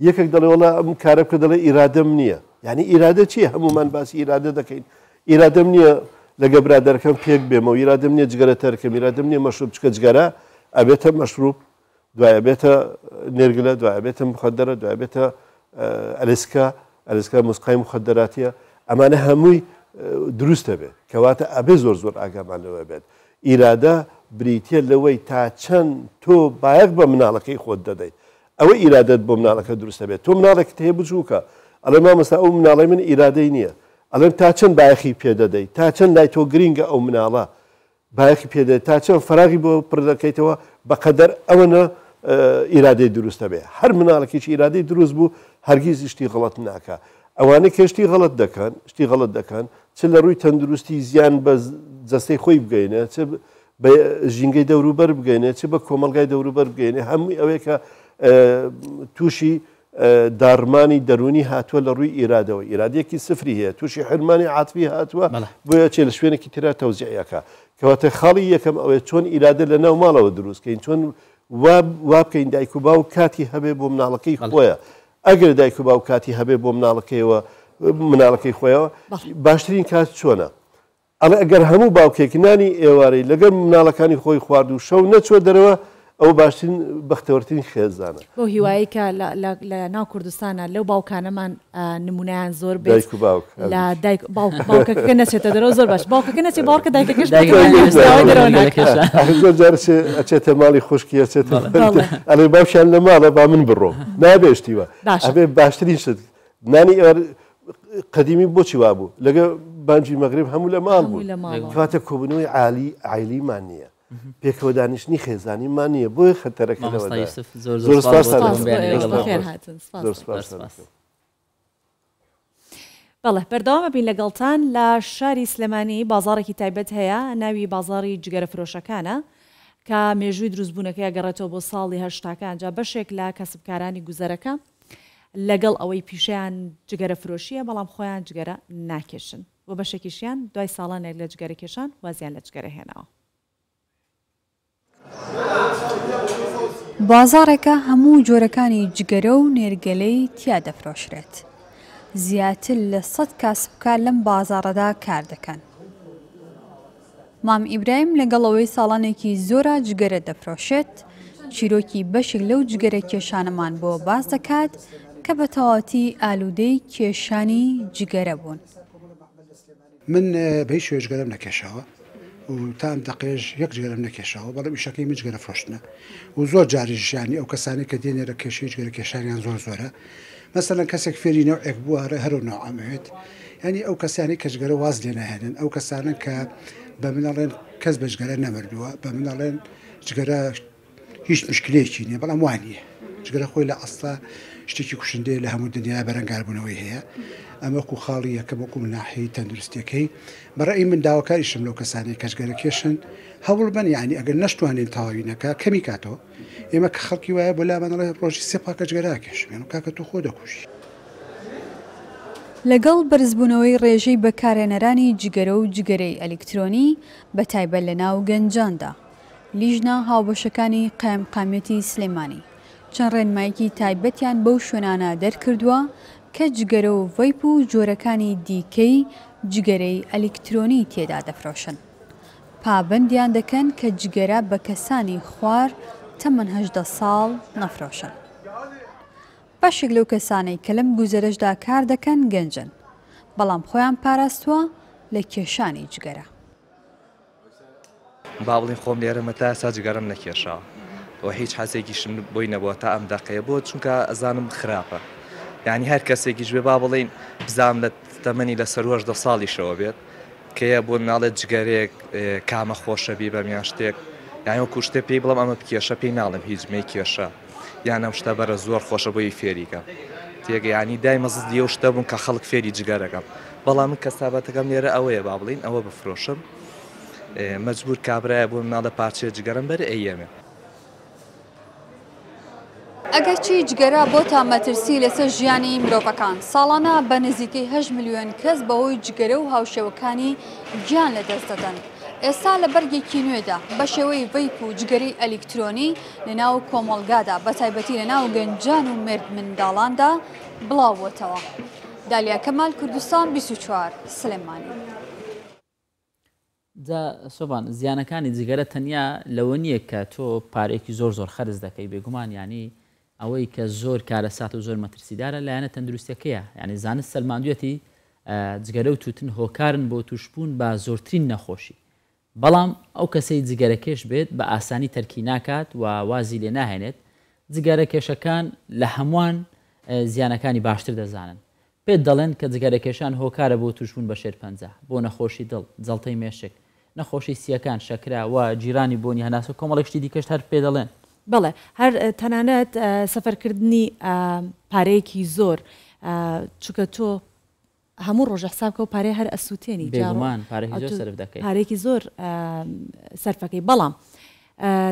یەکێک دەڵێ وڵا ئەم کارە بکە دەڵێ ئیرادەم نییە یعنی ئیرادە چیە هەمومان باسی ئیرادە دەکەین ئیرادەم نییە لەگە برادەرەکەم پێک بێمەوە ئیرادەم نییە جگەرە تەرکەم ئیرادەم نییە مەشروب چکە جگەرە ئەبێتە مەشروب دوایە بێتە نێرگلە دوایە بێتە مخدرە دوایە بێتە ئەلسکا موسیقای مخدراتیە ئەمانە هەمووی دروستە بێت کەواتە ئەبێ زۆر ئاگامان لەوە بێت ئیرادە بریتە لەوەی تا چەند تۆ بایەق بە مناڵەکەی خۆت دەدەیت ئەوە ئیرادەت بۆ مناڵەکە دروستە بێت تۆ مناڵێکت هەیە بچووکە ئەڵێ مامۆستا ئەو مناڵی من ئیرادەی نییە ئەڵێم تا چەند بایەخی پێدەدەیت تا چەند لای تۆ گرینگە ئەو مناڵە بایەخی پێدەیت تا چەند فراغی بۆ پڕ دەکەیتەوە بەقەدەر ئەوەنە ئیرادەی دروستە بێ هەر مناڵێکیش ئیرادەی دروست بوو هەرگیز شتی غەڵەت ناکە ئەوانەی کە شتی غەڵەت دەکەن چ لە ڕووی تەندروستی زیان بە جەستەی خۆی بگەینە چ بە ژینگەی دەوروبەر بگەینێ چ بە کۆمەلگای دەوروبەر بگەینێ هەمووی ئەوەیە کە تووشی داڕمانی دەرونی هاتووە لە ڕووی ئیرادەوە ئیرادێکی سفری هەیە تووشی حرمانی عاتفی هاتووە بۆیە چێ لە شوێنێکی تررا تەوزیعەکە کەواتە خاڵی یەکەم ئەوەیە چۆن ئیرادە لە ناو ماڵەوە دروستکەین چۆن وا بکەین دایک و باو کاتی هەبێ بۆ مناڵەکەی خۆیە ئەگەر دایک و باو کاتی هەبێ بۆ مناڵەکەی خۆیەوە باشترین کات چۆنە ئەڵێ ئەگەر هەموو باوکێک نانی ئێوارەی لەگەر مناڵەکانی خۆی خوارد و شەو نەچوە دەرەوە ئەو باشترین بەختەوەرترین خێزانە بۆ هیوایی کە لە ناو کوردستانە لەو باوکانەمان نمونیان زۆر بێت دایک و باوک لە باوکەکە نەچێتە دەرەوە زۆر باش باوکەکە نەچێت باوکە دایکەکەش زۆر جار ئەچێتە ماڵی خوشکی ئەچێت ئەڵێ باشیان لە ماڵە با من بڕۆم نابێشتیوە ئەبێ باشترین شت نانی قەدیمی بۆچی وابوو لەگە بانجی مەغرب هەموو لە ماڵ بوو کاتە کۆبوونەوەی عالی عیلیمان نییە پێکەوە دانیشتنی خێزانیمان نییە بۆی خەتەرەکە زۆر بەڵێ بەردەوامە بین لەگەڵتان لە شاری سلێمانی بازارێکی تایبەت هەیە ناوی بازاری جگەرە فرۆشەکانە کە مێژووی دروستبوونەکەی گەڕێتەوە بۆ ساڵی هەشتاکان جا بەشێک لە کەسبکارانی گوزەرەکە لەگەڵ ئەوەی پیشیان جگەرە فرۆشیە بەڵام خۆیان جگەرە ناکێشن بۆ بەشێکیشیان دوای ساڵانێک لە جگەرە کێشان وازیان لە جگەرە هێناوە. بازارێکە هەموو جۆرەکانی جگەرە و نێرگەلەی تیا دەفرۆشرێت. زیاتر لە 100 کاسبکار لەم بازارەدا کار دەکەن. مام ئیبراهیم لەگەڵەوەی ساڵانێکی زۆرە جگەرە دەفرۆشێت چیرۆکی بەشێک لەو جگەرە کێشانەمان بۆ باز دەکات کە بە تەواوەتی ئالوودەی کێشانی جگەرە بوون. من بەهیچ شوێ جگەرەم نەکێشاوە و تام دەقێژ یەک جگەرەم نەکێشاوە بەڵام ئیشەکەی من جگەرە فرۆشتنە و زۆر جاری ژیانی ئەو کەسانی کە دێنێرە کێشەی جگەرە کێشانیان زۆر زۆرە. مەسەلەن کەسێک فێری نەوعێک بووە هەرو ناوعەمەوێت ینی ئەو کەسانی کە جگەرە واز لێ نەهێنن ئەو کەسانە کە بە مناڵێن کەس بە جگەرە نەمردووە بە مناڵێن جگەرە هیچ مشکلێکی نییە بەڵام وانییە جگەرە خۆی لە ئەستا شتێکی کوشندەیە لە هەموو دنیا بەرەنگاربوونەوەی هەیە ئەمەکو خاڵی یەکەم وەکو ناحیەی تەندروستیەکەی بەڕێی من داواکاریشم لەو کەسانی کەژگەرە کێشن هەوڵ بن یعنی ئەگەر نەشتوانێن تەواوینەکە کەمی کاتەوە ئێمە کە خەڵکی وایە بۆ لامانەڵێ ڕۆژی سێ پاکە جگەرا کێشمێن و کاکە تۆ خۆ دەکوژی. لەگەڵ بەرزبوونەوەی ڕێژەی بەکارهێنەرانی جگەرە و جگەرەی ئەلکترۆنی بە تایبەت لە ناو گەنجاندا لیژنا هاوبەشەکانی قایمقامەتی سلێمانی چەند ڕێنمایەکی تایبەتیان بەو شوێنانە دەرکردووە کە جگەرە و ڤەیپ و جۆرەکانی دیکەی جگەرەی ئەلکترۆنی تێدا دەفرۆشن. پابەندیان دەکەن کە جگەرە بە کەسانی خوار تەمەن 18 ساڵ نەفرۆشن. باشێک لەو کەسانەی کە لەم گوزەرەشدا کار دەکەن گەنجن بەڵام خۆیان پاراستووە لە کێشانی جگەرە. با بڵین خۆم لێرەمە تا ئێستا جگەرەم نەکێشاوە و هیچ حەزێکیشم بۆی نەبووە تا ئەم دەقەیە بۆ چونکە ئەزانم خراپە یعنی هەر کەسێکیش بێ با بڵین بزانم لە تەمەنی لە سەر 18 ساڵیشەوە بێت کەیە بۆ ناڵێت جگەرێک کامە خۆشە بی بەمیان شتێک یانی وەکو شتێ پێی بڵام ئەمە بکێشە پێی ناڵم هیچ مێ کێشە یان ئەم شتە بەرە زۆر خۆشە بۆی فێریکەم تێگە ینی دای مەزدی ئەو شتە بوون کە خەڵک فێری جگەرەکەم بەڵام من کەسابەتەکەم لێرە ئەوەیە با بڵین ئەوە بفرۆشم مەجبور کابرایە بۆ مناڵە پارچێ جگەرم بەرە ئەیەمێ. ئەگەر چی جگەرە بۆ تا مەترسی لەسەر ژیانی مرۆڤەکان ساڵانە بە نزیکەی 8 ملیۆن کەس بەهۆی جگەرە و هاوشێوەکانی گیان لەدەست دەدەن. ئێستا لە بەرگێکی نوێدا بە شێوەی ڤەیپ و جگەری ئەلکترۆنی لەناو کۆمەڵگادا بە تایبەتی لەناو گەنجان و مرد منداڵاندا بڵاوبووەتەوە. دالیا کەمال کوردستان 24 سلێمانی. سۆبان زیانەکانی جگەرە تەنیا لەوە نییە کە تۆ پارێکی زۆر خەرج دەکەی بێگومان ینی ئەوەی کە زۆر کارەسات و زۆر مەترسیدارە لایەنە تەندروستەکەیە یعنی زانست سەلماندوێتی جگەرە و تووتن هۆکارن بۆ توشبوون بە زۆرترین نەخۆشی بەڵام ئەو کەسەی جگەرەکێش بێت بە ئاسانی تەرکی ناکات و وازی لێ ناهێنێت جگەرە کێشەکان لە هەمووان زیانەکانی باشتر دەزانن پێت دەڵێن کە جگەرەکێشان هۆکارە بۆ توشبوون بە شێرپەنجە بۆ نەخۆشی دڵ جەڵتەی مێشک نەخۆشی سیەکان شەکرا و جیرانی بۆنی هەناس و کۆمەڵێکشتی دیکەشت هەر پێ دەڵێن. بەڵێ هەر تەنانەت سەفەرکردنی پارەیەکی زۆر چونکە تۆ هەموو ڕۆژە حسابکە و پارەی هەر ئەسووتێنی بێگومان پارێکی زۆر سەرف دەکەی پارێکی زۆر سەرفەکەی بەڵام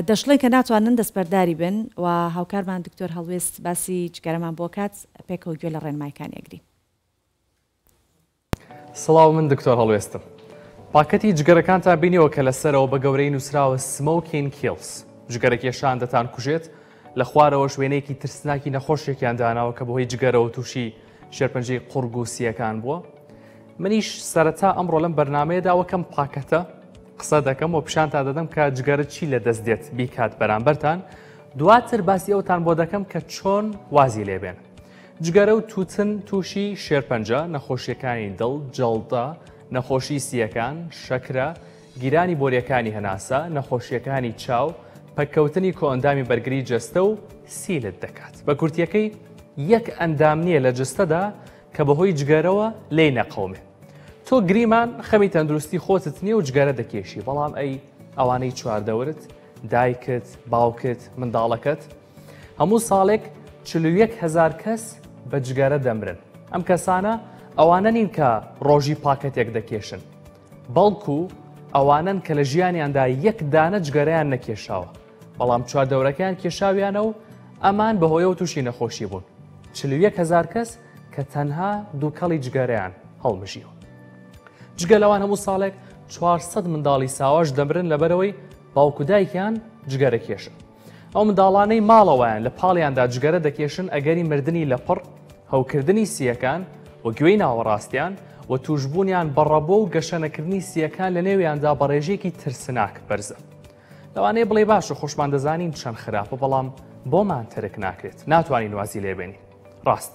دەشڵێن کە ناتوانن دەستبەرداری بن و هاوکارمان دکتۆر هەڵوێست باسی جگەرەمان بۆ کات پێکەوە گوێ لە ڕێنمایەکانی ئەگری. سڵاو من دکتۆر هەڵوێستم. پاکەتی جگەرەکانتان بینیەوە کە لەسەرەوە بە گەورەی نووسراوە سمۆکین کیلز جگەرەکێشان دەتان کوژێت لە خوارەوە شوێنەیەکی ترسناکی نەخۆشیێکیان داناوە کە بەهۆی جگەرەوە تووشی شێرپەنجەی قورگ و سیەکان بووە. منیش سەرەتا ئەمڕۆ لەم بەرنامەیەدا وەکەم پاکەتە قسە دەکەم و پیشان تا دەدەم کە جگەرە چی لە دەست دێت بیکات بەرامبەرتان دواتر باسی ئەوتان بۆ دەکەم کە چۆن وازی لێبێن. جگەرە و تووتن تووشی شێرپەنجە، نەخۆشیەکانی دڵ، جەڵدە، نەخۆشی سیەکان، شەکرە، گیرانی بۆریەکانی هەناسە، نەخۆشیەکانی چاو، پەککەوتنی کۆئەندامی بەرگری جەستە و سیلت دەکات. بە کورتیەکەی یەک ئەندام نییە لە جستەدا کە بەهۆی جگەرەوە لێی نەقەومێ. تۆ گریمان خەمی تەندروستی خۆتت نییە و جگەرە دەکێشی، بەڵام ئەوانەی چواردەورت، دایکت، باوکت، منداڵەکەت هەموو ساڵێک 41,000 کەس بە جگەرە دەمرن. ئەم کەسانە ئەوانە نین کە ڕۆژی پاکەتێک دەکێشن، بەڵکو ئەوانن کە لە ژیانیاندا یەک دانە جگەرەیان نەکێشاوە، بەڵام چواردەورەکەیان کێشاویانە و ئەمان بەهۆیە و تووشی نەخۆشی بوون. 41,000 کەس کە تەنها دووکەڵی جگەرەیان هەڵمژیوە. جگە لەوان هەموو ساڵێک 400 منداڵی ساواش دەمرن لەبەرەوەی باوکودایکیان جگەرە کێشن. ئەو منداڵانەی ماڵەوەیان لە پاڵیاندا جگەرە دەکێشن ئەگەری مردنی لەپڕ، هەوکردنی سیەکان و گوێی ناوەڕاستیان و توشببوونیان بەڕەبۆ و گەشەنەکردنی سیەکان لە نێویاندا بەڕێژێکی ترسناک بەرزە. لەوانەیە بڵێ باشە خۆشمان دەزانین چەند خراپە، بەڵام بۆمان ترک ناکرێت، ناتوانین وازی لێبێنین. ڕاست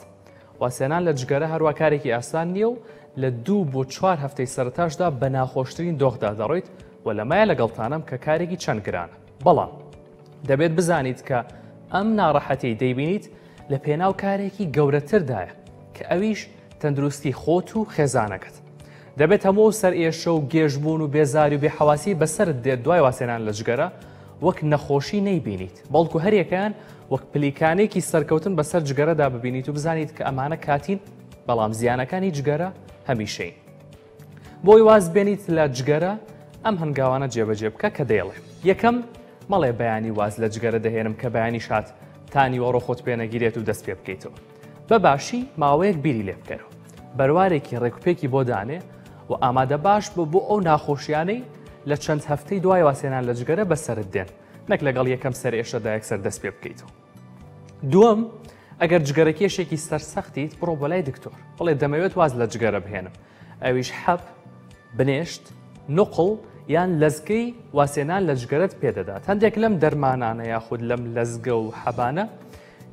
واسێنان لە جگەرە هەروە کارێکی ئاسان نییە و لە 2 بۆ 4 هەفتەی سەرتاشدا بە ناخۆشترین دۆخدا دەڕۆیت و لەمایە لەگەڵتانم کە کارێکی چەند گرانە. بەڵام دەبێت بزانیت کە ئەم ناڕەحەتی دەیبینیت لە پێناو کارێکی گەورەتردایە کە ئەویش تەندروستی خۆت و خێزانەکەت. دەبێت هەموو سەر ئێشە و گێژبوون و بێزاری و بێحەواسی بەسرت دێت دوای واسێنان لە جگەرە وەک نەخۆشی نەیبینیت، بەڵکو هەریەکەیان وەک پلیکانێکی سەرکەوتن بەسەر جگەرەدا ببینیت و بزانیت کە ئەمانە کاتین، بەڵام زیانەکانی جگەرە هەمیشەین. بۆی واز بێنیت لە جگەرە ئەم هەنگاوانە جێبەجێ بکە کە دەیڵێ. یەکەم مەڵێ بەیانی واز لە جگەرە دەهێنم کە بەیانی شات تانی وەڕۆ خۆت پێنەگیرێت و دەست پێ بکەیتەوە. بەباشی ماوەیەک بیری لێ بکەرەوە، بەروارێکی ڕێکوپێکی بۆ دانێ و ئامادە باش بۆ ئەو ناخۆشیانەی لە چەند هەفتەی دوای واسێنان لە جگەرە بەسەرت دێن، نەک لەگەڵ یەکەم سەر ئێشەدا یەکسەر دەست پێ بکەیتەوە. دووەم، ئەگەر جگەرە کێشێکی سەرسەختیت بڕۆ بۆ لای دکتۆر، بڵێ دەمەوێت واز لە جگەرە بهێنم. ئەویش حەب، بنێشت، نوقڵ یان لەزگەی واسێنان لە جگەرت پێدەدات. هەندێک لەم دەرمانانە یاخود لەم لەزگە و حەبانە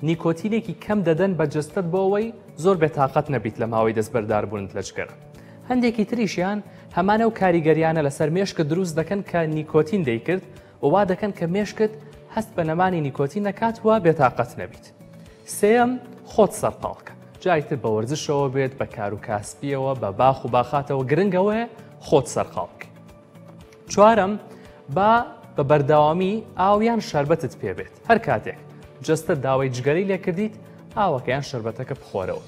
نیکۆتینێکی کەم دەدەن بە جستت بۆ ئەوەی زۆر بێتاقەت نەبیت لە ماوەی دەستبەرداربوونت لە جگەرە. هەندێکی تریشیان هەمانە و کاریگەریانە لەسەر مێشکت دروست دەکەن کە نیکۆتین دەیکرد و وا دەکەن کە مێشکت هەست بە نەمانی نیکۆتین نەکات وە بێتاقەت نەبیت. سێەم، خۆت سەرپاڵکە، جایتر بە وەرزشەوە بێت، بە کار و کاسبیەوە، بە باخ و باخاتەوە گرنگەوەیە خۆت سەرقاڵک. چوارەم، بە بەرداوامی ئاویان شەربەتت پێ بێت. هەر کاتێک جستە داوای جگەری لێکردیت ئاوەکەیان شەربەتەکە بخۆرەوە.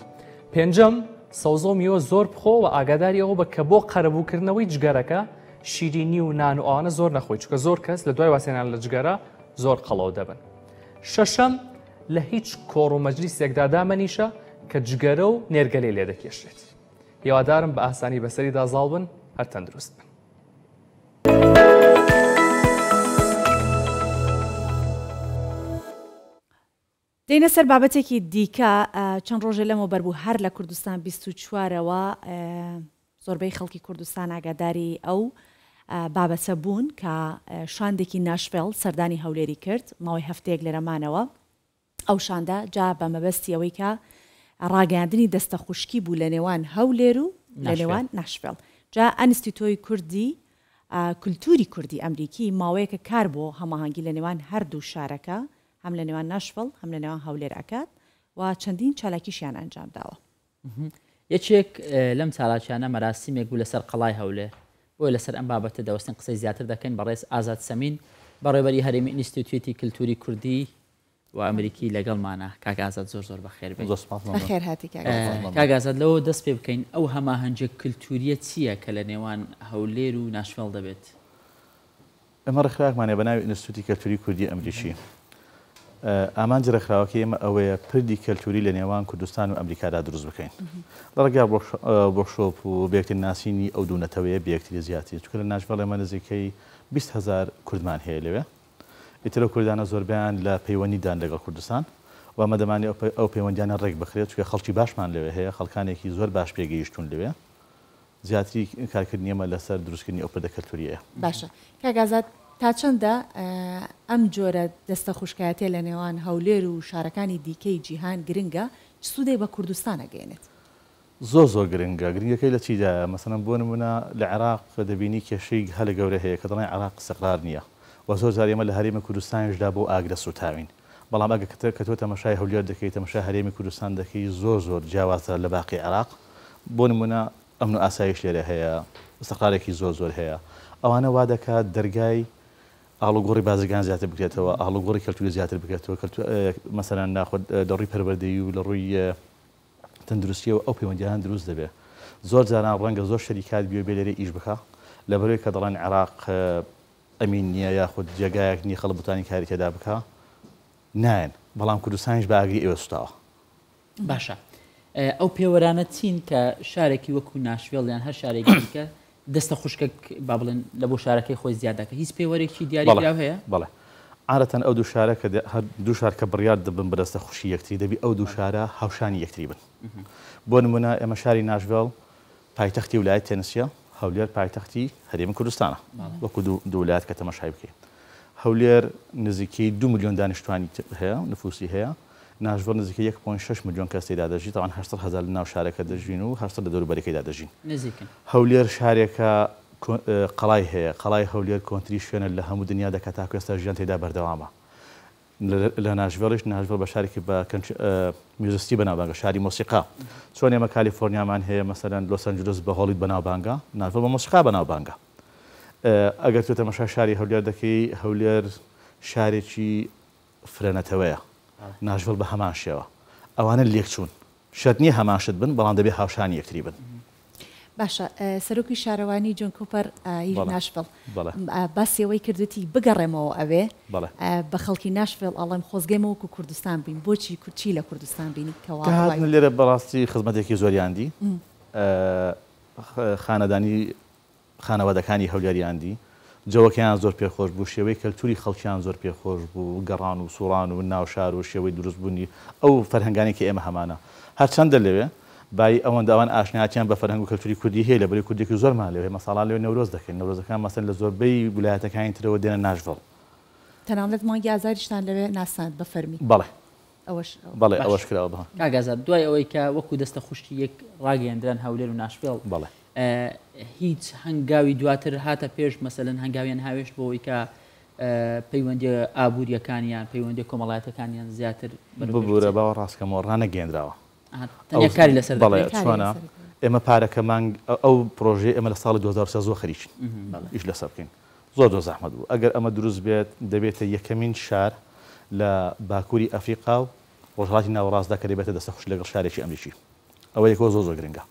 پێنجەم، سەوزە و میوە زۆر بخۆ و ئاگاداری ئەوە بە کە بۆ قەرەبووکردنەوەی جگەرەکە شیرینی و نان و ئەوانە زۆر نەخۆی، چکە زۆر کەس لە دوای واسێنان لە جگەرە زۆر قەڵەو دەبن. شەشەم، لە هیچ کۆڕ و مەجلیسێکدا دامەنیشە کە جگەرە و نێرگەلەی لێ دەکێشێت. هیوادارم بە ئاسانی بەسەریدا زاڵ بن، هەر تەندروست بن. دێنە سەر بابەتێکی دیکە چەند ڕۆژە لەمەوە بەربوو هەر لە کوردستان 24ەوە زۆربەی خەڵکی کوردستان ئاگاداری ئەو بابەتە بوون کە شاندێکی ناشڤێڵ سەردانی هەولێری کرد ماوەی هەفتەیەک لەرەمانەوە. ئەو شاندا جا بە مەبەستی ئەوەی کە ڕاگەاندنی دەستە خوشکی بوو لە نێوان هەولێر و لە نێوان ناشڤێڵ. جا ئەنستیتۆی کوردی کولتوری کوردی ئەمریکی ماوەیەکە کار بۆ هەماهەنگی لە نێوان هەردوو شارەکە، هەم لە نێوان ناشڤڵ هەم لە نێوان هەولێر ئەکات و چەندین چالاکیشیان ئەنجام داوە. یەکێک لەم چالاکیانە مەراسیمێک بوو لەسەر قەڵای هەولێر، بۆی لەسەر ئەم بابەتە دەوەستن قسەی زیاتر دەکەین بەڕێز ئازاد سەمین بەڕێوەبەری هەرێمی ئینستیتوێتی کللتوری کوردی و ئەمریکی لەگەڵمانە. کاک ئازاد زۆر بەخێر بێت. بەخێر هاتی کاک ئازاد لەوە دەست پێ بکەین ئەو هەماهەنگە کللتوریە چییە کە لە نێوان هەولێر و ناشڤڵ دەبێت؟ ئەمە ڕێکخراوێکمانێ بە ناوی ئینستیتوتی کللتوری کوردی ئەمریکی. ئامانجی ڕێکخراوەکە ئێمە ئەوەیە پردی کەلتوری لە نێوان کوردستان و ئەمریکادا دروست بکەین. لە ڕێگا بۆشۆپ و بێکتر ناسینی ئەو دوو نەتەوەیە بێکتری زیاتی، چونکە لە ناشڤڵ ئێمە نزیکەی 20,000 کوردمان هەیە لەوێ. ئیتر ئەو کوردانە زۆربیان لە پەیوەندیدان لەگەڵ کوردستان و ئەمە دەمانێت ئەو پەیوەندیانە ڕێک بخرێت، چونکە خەڵکی باشمان لەوێ هەیە، خەڵکانێکی زۆر باش پێگەیشتون لەوێ زیاتری کارکردنیەمە لەسەر دروستکردنی ئەو پردە کەلتوریەیە. باشە کاگازات تا چەندە ئەم جۆرە دەستە خوشکایەتێ لە نێوان هەولێر و شارەکانی دیکەی جیهان گرنگە سوودێ بە کوردستان ئەگەێنێت. زۆر گرنگە گرنگەکەی لە چیدا مەسەڵەن بۆ نمونە لە عێراق دەبینی کێشەی هەلە گەورە هەیە کە دەڵێن عێراق استقرار نییە و زۆر جار ئێمە لە هەرێمی کوردستانیشدا بۆ ئاگرە سوتاوین بەڵام ئەگە کە تۆ تەماشای هەولێر دەکەیت تەماشای هەرێمی کوردستان دەکەی زۆر جیاوازتر لە باقی عێراق بۆ نمونە ئەمن و ئاسایش لێرە هەیە استقرارێکی زۆر هەیە ئەوانە وا دەکات دەرگای ئاڵوگۆڕی بازرگان زیاتر بکرێتەوە ئاڵوگۆڕی کەلتوری زیاتر بکرێتەوە مەسەلەن ناخۆ لە ڕووی پەروەردەیی و لە ڕووی تەندروستی و ئەو پەیوەندیان دروست دەبێت زۆر جاران ڕەنگە زۆر شەریکات بێ لێرە ئیش بکە لەبەرەوەی کە دەڵێن عێراق ئەمین نییە یاخود جێگایەک نی خەڵک بتانی کاری تێدا بکە نایەن بەڵام کوردستانیش بە ئاگری ئێوە سوتاوە. باشە ئەو پێوەرانە چین کە شارێکی وەکو ناشڤێڵ یان هەر شارێکی دیکە دەستە خوشکە با بڵێن لە بۆ شارەکەی خۆی زیادەکە هیچ پێوەرێکی دیاریکراو هەیە؟ بەڵێ عادەتەن ئەو دوو شارە کە دوو شار کە بڕیار دەبن بە دەستە خوشی یەکتری دەبی ئەو دوو شارە هاوشانی یەکتری بن. بۆ نمونە ئێمە شاری ناشڤێڵ پایتەختی ویلایەت تێنسیە هەولێر پایتەختی هەرێمی کوردستانە وەکو دوو ویلایەت کە تەماشای بکەین. هەولێر نزیکەی 2 ملیۆن دانیشتوانی هەیە نفوسی هەیە ناشڤێڵ نزیکەی 1.6 ملیۆن کەس تێدا دەژی تاوان 800,000 لە ناو شارەکە دەژین و 800 لە دەوروبەرەکەیدا دەژین. هەولێر شارێکە قەڵای هەیە قەڵای هەولێر کۆنتری شوێنە لە هەموو دنیا دەکات تا ئێستا ژیان تێدا بەردەوامە. لە ناشڤێڵیش ناشڤێڵ بە شارێکی بە میوزیستی بەناوبانگە شاری مۆسیقا چۆن ئێمە کالیفۆرنیامان هەیە مەسەلەن لۆس ئەنجلس بە هۆڵیت بەناوبانگە ناشڤێڵ بە مۆسیقا بەناوبانگە. ئەگەر تۆ تەماشای شاری هەولێر دەکەی هەولێر شارێکی فرەنەتەوەیە ناشڤێڵ بە هەمان شێوە ئەوانە لێکچوون شەرت نییە هەماشت بن بەڵام دەبێت هاوشانی یەکتری بن. باشە سەرۆکی شارەوانی جۆن کوپەر ناشڤێڵ باسیەوەی کردوتی بگەڕێمەوە ئەوێ بە خەڵکی ناشڤێڵ ئەڵێم خۆزگەیمەوە و کوردستان بین بۆچی کورچی لە کوردستان بینی کەواتن لێرە بەڕاستی خزمەتێکی زۆریاندی خانەدانی خانەوادەکانی هەولێریاندی جەوەکەیان زۆر پێخۆش بوو شێوەی کەلتوری خەڵکیان زۆر پێخۆش بوو گەڕان و سوڕان و ناوشار و شێوەی دروستبوونی ئەو فەرهەنگانێکی ئێمە هەمانە هەرچەندە لەوێ بای ئەوەندەوان ئاشنایەتیان بە فەرهەنگ و کەلتوری کوردی هەیە لەبەری کوردێکی زۆرمان لەوێ مەساڵان لەوێ نەورۆز دەکەین نەورۆزەکان مەسەن لە زۆربەی ویلایەتەکانی ترەوە دێنە ناشڤێڵ تەنانەت مانگی ئازاریشتان لەوێ ناساند بە فەرمی بەڵێ ئەوەش کراوە بە کاگازات دوای ئەوەی کە وەکو دەستە خوشتی یەک ڕاگەیاندران هەولێر و ناشڤێڵ بەڵێ هیچ هەنگاوی دواتر هاتە پێش مەسەلەن هەنگاویان هاوێشت بۆەوەی کە پەیوەندی ئابوووریەکانیان پەیوەندی کۆمەڵایەتەکانیان زیاتر ببوورە باوە ڕاستکەمەوە ڕانەگەێنراوە کاری لەسەر بەڵێ چۆنە ئێمە پارەکە مانگ ئەو پرۆژێ ئێمە لە ساڵی 2003 زۆر خەریکین ئیش لەسەر بکەین زۆر زەحمەت بوو ئەگەر ئەمە دروست بێت دەبێتە یەکەمین شار لە باکووری ئەفریقا و ڕۆژهەڵاتی ناوەڕاستدا کە دەبێتە دەستە خوش لەگەڵ شارێکی ئەمریکی ئەوە یەکەوە زۆر گرنگە.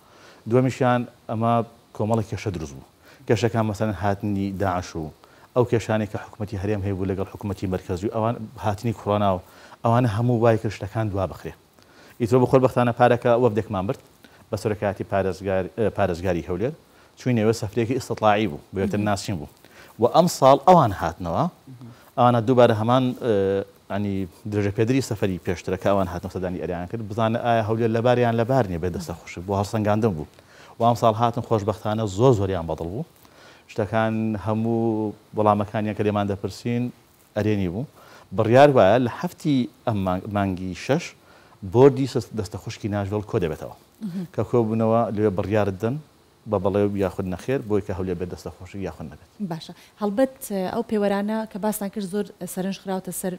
دووەمیشیان ئەمە کۆمەڵی کێشە دروست بوو کێشەکان مەسەلەن هاتنی داعش و ئەو کێشانێک کە حکوومەتی هەرێم هەیە بوو لەگەڵ حکوومەتی مەرکەزی ئەوان هاتنی کوڕۆنا و ئەوانە هەموو وای کرد شتەکان دوا بخرێ ئیترۆ بە خۆربەختانە پارەکە وەفدێکمان برد بە سەرۆکایەتی پارێزگاری هەولێر چوینەوە سەفرێکی ئیستیطلاعی بوو بەوێتە ناسین بوو و ئەم ساڵ ئەوان هاتنەوە ئەوانە دووبارە هەمان ینی درێژە پێدری سەفەری پێشترەکە ئەوان هاتنەوە سەدانی ئەریان کرد بزانە ئایا هەولێر لەباریان لەبار نیە بێ دەستە خوش بۆ هەڵسەنگاندن بوو و ئەم ساڵ هاتن خۆشبەختانە زۆریان بەدڵ بوو شتەکان هەموو وەڵامەکانیان کە لێمان دەپرسین ئەرێنی بوو بڕیار وایە لە هەفتی ئەم مانگی 6 بۆردی دەستە خوشکی ناشڤێڵ کۆ دەبێتەوە کە کۆبوونەوە لێ بڕیارت دەن بە بەڵێ یاخود نەخێر بۆی کە هەولێر بێت دەستە خۆشی یاخود نەبێت. باشە هەڵبەت ئەو پێوەرانە کە باسان کرد زۆر سەرنج خراوتە سەر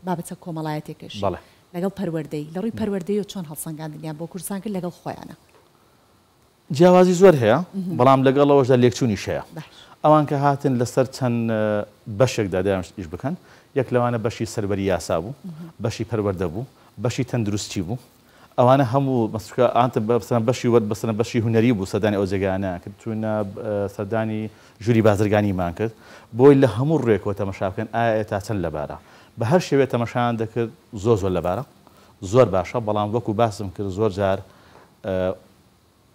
بابەتە کۆمەڵایەتێکش لەگەڵ پەروەردەی لە ڕووی پەروەردەی و چۆن هەڵسەنگاندنیان بۆ کوردستان کرد لەگەڵ خۆیانە جیاوازی زۆر هەیە بەڵام لەگەڵەوەشدا لێکچوونیش هەیە ئەوان کە هاتن لەسەر چەند بەشێکدا دایانش بکەن یەک لەوانە بەشی سەربەری یاسا بوو بەشی پەروەردە بوو بەشی تەندروستی بوو ئەوانە هەموو مەسکە بەشی وەرد بەسەر بەشی هونەری بوو سەردانی ئەو جێگانە کرد چوونە سەردانی ژووری بازرگانیمان کرد بۆی لە هەموو ڕێکەوە تەمەشا بکەن ئایا تا چەند لەبارە بە هەر شێوێت تەمەشایان دەکرد زۆر لەبارە زۆر باشە بەڵام وەکو باسم کرد زۆر جار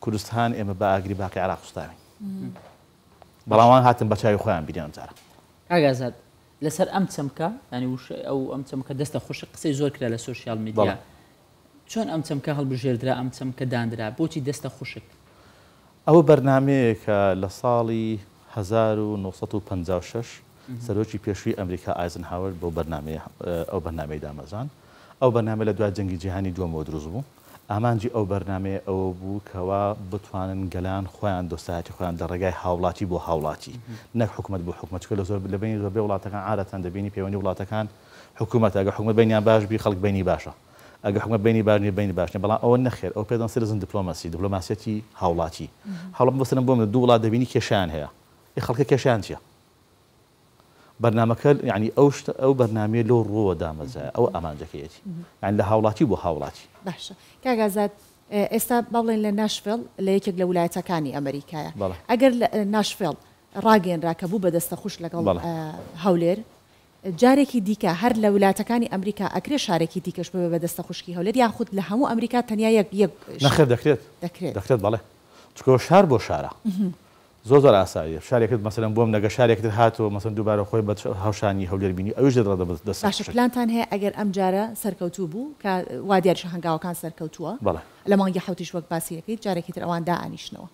کوردستان ئێمە بە ئاگری باقی عێراق سوتاوین بەڵاوان هاتن بە چاوی خۆیان بینیان جارە ئاگازات لەسەر ئەم چەمکە ینی ئەو ئەم چەمکە دەستە خۆش قسەی زۆر کرا لە سوشیال میدیا چۆن ئەم چەمکە هەڵبژێردرا ئەم چەمکە دانرا بۆچی دەستە خوشک ئەو بەرنمەیە کە لە ساڵی 1956 سەرۆکی پێشووی ئەمریکا ئایزنهاور بۆ ئەو بەرنمەی دامەزان ئەو بەرنامە لە دوای جەنگی جیهانی دووەمەوە دروست بوو ئامانجی ئەو بەرنمەیە ئەوە بوو کەوا بتوانن گەلان خۆیان دۆستایەتی خۆیان لە ڕێگای هاوڵاتی بۆ هاوڵاتی نەک حکوومەت بۆ حکوومەت لە زۆر لە بینی زۆربەی وڵاتەکان عادەتەن دەبینی پەیوەندی وڵاتەکان حکوومەت ئەگە حکوومەت بینیان باش بی خەڵک بینی باشە ئەگە حکوومەت بینی باشنی بینی باشنی بەڵام ئەوە نەخێر ئەو پێدان سرزن دیپلۆماسیەتی هاوڵاتی هەڵم بەسەرم بۆ دوو وڵات دەبینی کێشیان هەیە خەڵکە کێشیان چییە بەرنمەکە یعنی ئەو بەرنامەیە لەو ڕۆوە دامەزایە ئەو ئامانجەکەیەتی یعنی لە هاوڵاتی بۆ هاوڵاتی باشە کاگازات ئێستا بڵێن لە ناشڤیل لە یەکێک لە ویلایەتەکانی ئەمریکایە ئەگەر ناشڤیل ڕاگەیەنرا کە بوو بەدەستە خوش لەگەڵ هەولێر جارێکی دیکە هەر لە ویلایەتەکانی ئەمریکا ئەکرێ شارێکی دیکەش ببێ بەدەستە خوشکی هەولێر یاخود لە هەموو ئەمریکا تەنیا یەک نەخێر دەکرێت بەڵێ چکۆ شار بۆ شارە زۆر ئاساییە شارێکت مەسەلەن بۆم نەگە شارێکتر هاتووە مەسەن دووبارە خۆی بە هاوشانی هەولێر بینی ئەوش دەڕە دەست باشە پلانتان هەیە ئەگەر ئەم جارە سەرکەوتوو بوو کە وا دیاریش هەنگاوەکان سەرکەوتووە لە مانگی حوتیش وەک باسیەکەیت جارێکی تر ئەوان دائانیشتنەوە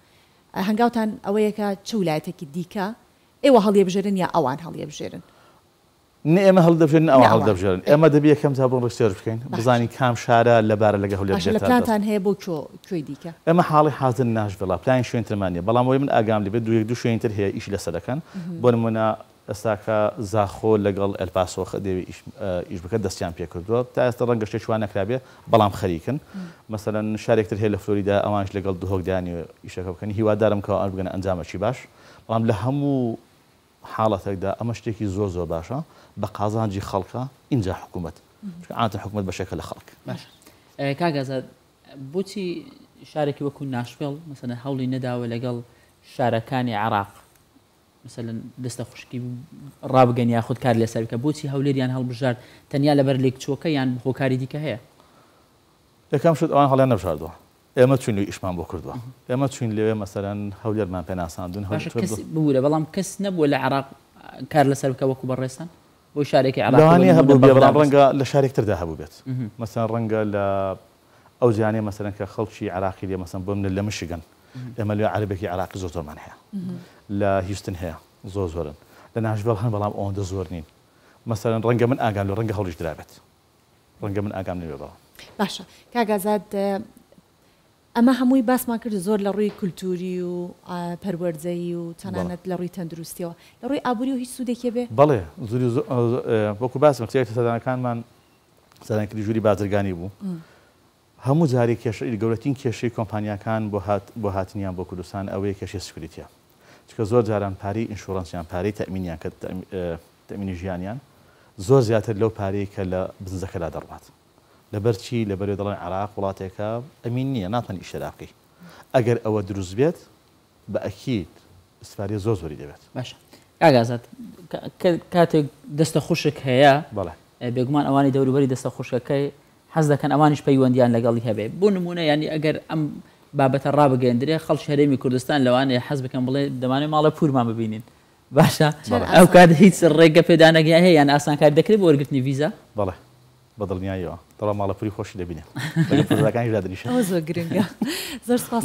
هەنگاوتان ئەوەیە کە چ ویلایەتێکی دیکە ئێوە هەڵیەبژێرن یا ئەوان هەڵیەبژێرن ئێمە هەڵدەبژێن ئەوە هەڵدەبژێرن ئێمە دەبی یەکەم جا بڕۆ ڕیسێرچ بکەین بزانین کام شارە لەبارە لەگە هەولێر لە پلانتان هەیە بۆ کوێی دیکە ئێمە حاڵی حاضر ناشڤیڵە پلانی شوێنترمانە بەڵام ئەوەی من ئاگام لێبێت دوو شوێنتر هەیە ئیش لەسەر دەکەن بۆ نمونە ئێستاکە زاخۆ لەگەڵ ئەلپاسۆ دەوێت ئیش بکە دەستیان پێکردووە تا ئێستا ڕەنگە شتێکوان نەکرابێ بەڵام خەریکن مەسەلەن شارێکتر هەیە لە فلۆریدا ئەوانش لەگەڵ دوهۆکدانی ئیشەکە بکەنی هیوادارم کە ئەوان بگەنە ئەنجامەکی باش بەڵام لە هەموو حاڵەتێکدا ئەمە شتێکی زۆر باشە بە قازانجی خەڵکە اینجا حکوومەت عادەتەن حکوومەت بەشێکە لە خەڵک کاگازات بۆچی شارێکی وەکو ناشڤیڵ مەسەلەن هەوڵی نەداوە لەگەڵ شارەکانی عێراق مەسەلەن دەستە خوشکی ڕابگەن یاخود کار لەسەر بکە بۆچی هەولێریان هەڵبژارد تەنیا لەبەر لێکچۆکە یان هۆکاری دیکە هەیە یەکەم شت ئەوان هەڵیان نەبژاردووە ئێمە چوین ئیشمان بۆ کردووە ئێمە چوین لێوێ مەسەلەن هەولێرمان پێناساندون ببوورە بەڵام کەس نەبووە لە عێراق کار لەسەر بکە وەکو بەڕێستان بۆ شارێکی عێراقی هەبوو بەڵام ڕەنگە لە شارێکتردا هەبوو بێت مەسەن ڕەنگە لە ئەو جانێ مەسەلەن کە خەڵکی عێراقی لێ مەسەن بۆ من لە مشگەن ئێمە لێ عەربێکی عێراقی زۆرمان هەیە لە هیوستن هەیە زۆرن لە ناشڤیڵ هەن بەڵام ئەوەندە زۆر نین مەسەلەن ڕەنگە من ئاگام لە ڕەنگە هەڵیش درابێت ڕەنگە من ئاگام نوێ بەڵام باشە کاگازات ئەمە هەمووی باسمان کرد زۆر لە ڕووی کولتوری و پەروەردەیی و تەنانەت لە ڕووی تەندروستیەوە لە ڕووی ئابووری و هیچ سوودێکی بێ بەڵێ زوری وەکو باسم قسەیەکە سەردانەکانمان سەردانکردی ژووری بازرگانی بوو هەموو جاری کێشەی گەورەترین کێشەی کۆمپانیاکان بۆ هاتنیان بۆ کوردستان ئەوەیە کێشەی سکوریتیە چکە زۆر جاران پارەی ئینشۆرەنسیان پارەی تەمینیان کە تەمینی ژیانیان زۆر زیاتر لەو پارەی کە لە بزنسەکەدا دەڕات لەبەر چی لەبەرێ دەڵێن عێراق وڵاتێکە ئەمین نییە ناتوانێت ئیشتراقی ئەگەر ئەوە دروست بێت بە ئەکید استفادەی زۆری دەبێت باشە کاگازات کاتێک دەستە خوشک هەیە بەڵێ بێگومان ئەوانی دەوروبەری دەستە خوشکەکەی حەز دەکەن ئەوانیش پەیوەندیان لەگەڵی هەبێ بۆ نمونە ینی ئەگەر ئەم بابەتە ڕابگەندرێ خەڵکی هەرێمی کوردستان لەوانەیە حەز بکەن بڵێ دەمانێت ماڵە پورمان ببینین باشە ئەو کات هیچ ڕێگە پێدانەگەی هەیە یان ئاسانکار دەکرێت بۆ وەرگرتنی ویزا بەڵێ بەدڵنیایەوە دەڵام ماڵە پوری خۆشی دەبینێ زۆر گرنگە زۆر سپاس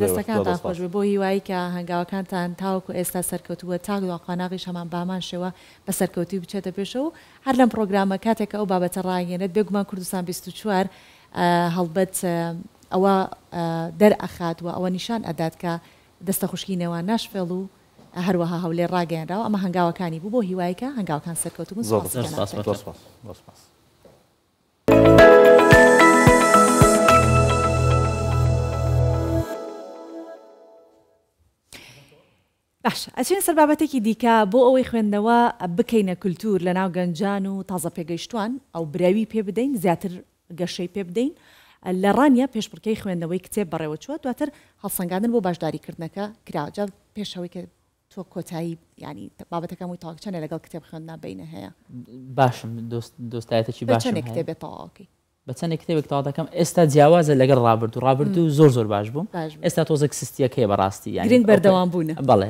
دەستەکانتان خۆش بێ بۆ هیوایی کە هەنگاوەکانتان تاوەکو ئێستا سەرکەوتووە تاگو قۆناغیش هەمان بامان شێوە بە سەرکەوتی بچێتە پێشەوە هەر لەم پرۆگرامە کاتێکە ئەو بابەتە ڕاگەێنێت بێگومان کوردستان 24 هەڵبەت ئەوە دەرئەخاتوە ئەوە نیشان ئەدات کە دەستە خوشکی نێوان ناشڤیڵ و هەروەها هەولێر ڕاگەیاندراوە ئەمە هەنگاوەکانی بوو بۆ هیواییکە هەنگاوەکان سەرکەوتبوون باش ئەچین سەر بابەتێکی دیکە بۆ ئەوەی خوێندنەوە بکەینە کولتور لە ناو گەنجان و تازە پێگەیشتوان ئەو براوی پێ بدەین زیاتر گەشەی پێ بدەین لە ڕانیە پێشبڕکەی خوێندنەوەی کتێب بەڕێوە چوە دواتر هەڵسەنگاندن بۆ باشداریکردنەکە کراوەجا پێشەوەی کە تۆ کۆتایی ینی بابەتەکەم وی تاڵکچەنە لەگەڵ کتێب خوێندنا بینە هەیە باشم دۆستایەتێکی باشم هەیە کتێبێت تەواوکەی بە چەندێک کتێبێک تەواو دەکەم ئێستا جیاوازە لەگەڵ ڕابردوو زۆر باش بووم ئێستا تۆزە سستیەکەی بەڕاستی گرنگ بەردەوام بوون بەڵێ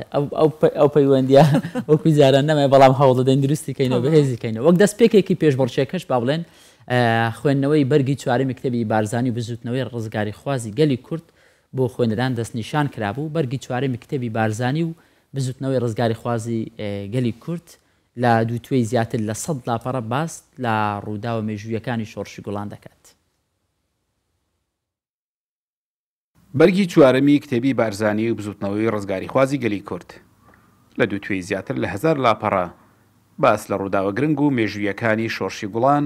ئەو پەیوەندیە وەکوی جاران نەمای بەڵام هەوڵ دەدەین دروستیکەینەوە بەهێزیکەینەوە وەک دەستپێکێکی پێشبڕچێکەش با بڵێن خوێندنەوەی بەرگی چوارەمی کتێبی بارزانی و بزوتنەوەی ڕزگاری خوازی گەلی کورد بۆ خوێنەران دەستنیشان کرابوو بەرگی چوارەمی کتێبی بارزانی و بزوتنەوەی ڕزگاری خوازی گەلی کورد لە دووتوێی زیاتر لە 100 لاپەڕە باست لە ڕووداوە مێژوویەکانی شۆڕشی گوڵان دەکات. بەرگی چوارەمی کتێبی بارزانی و بزوتنەوەی ڕزگاری خوازی گەلی کورد لە دووتوێی زیاتر لە 1000 لاپەڕە باس لە ڕووداوە گرنگ و مێژوویەکانی شۆڕشی گوڵان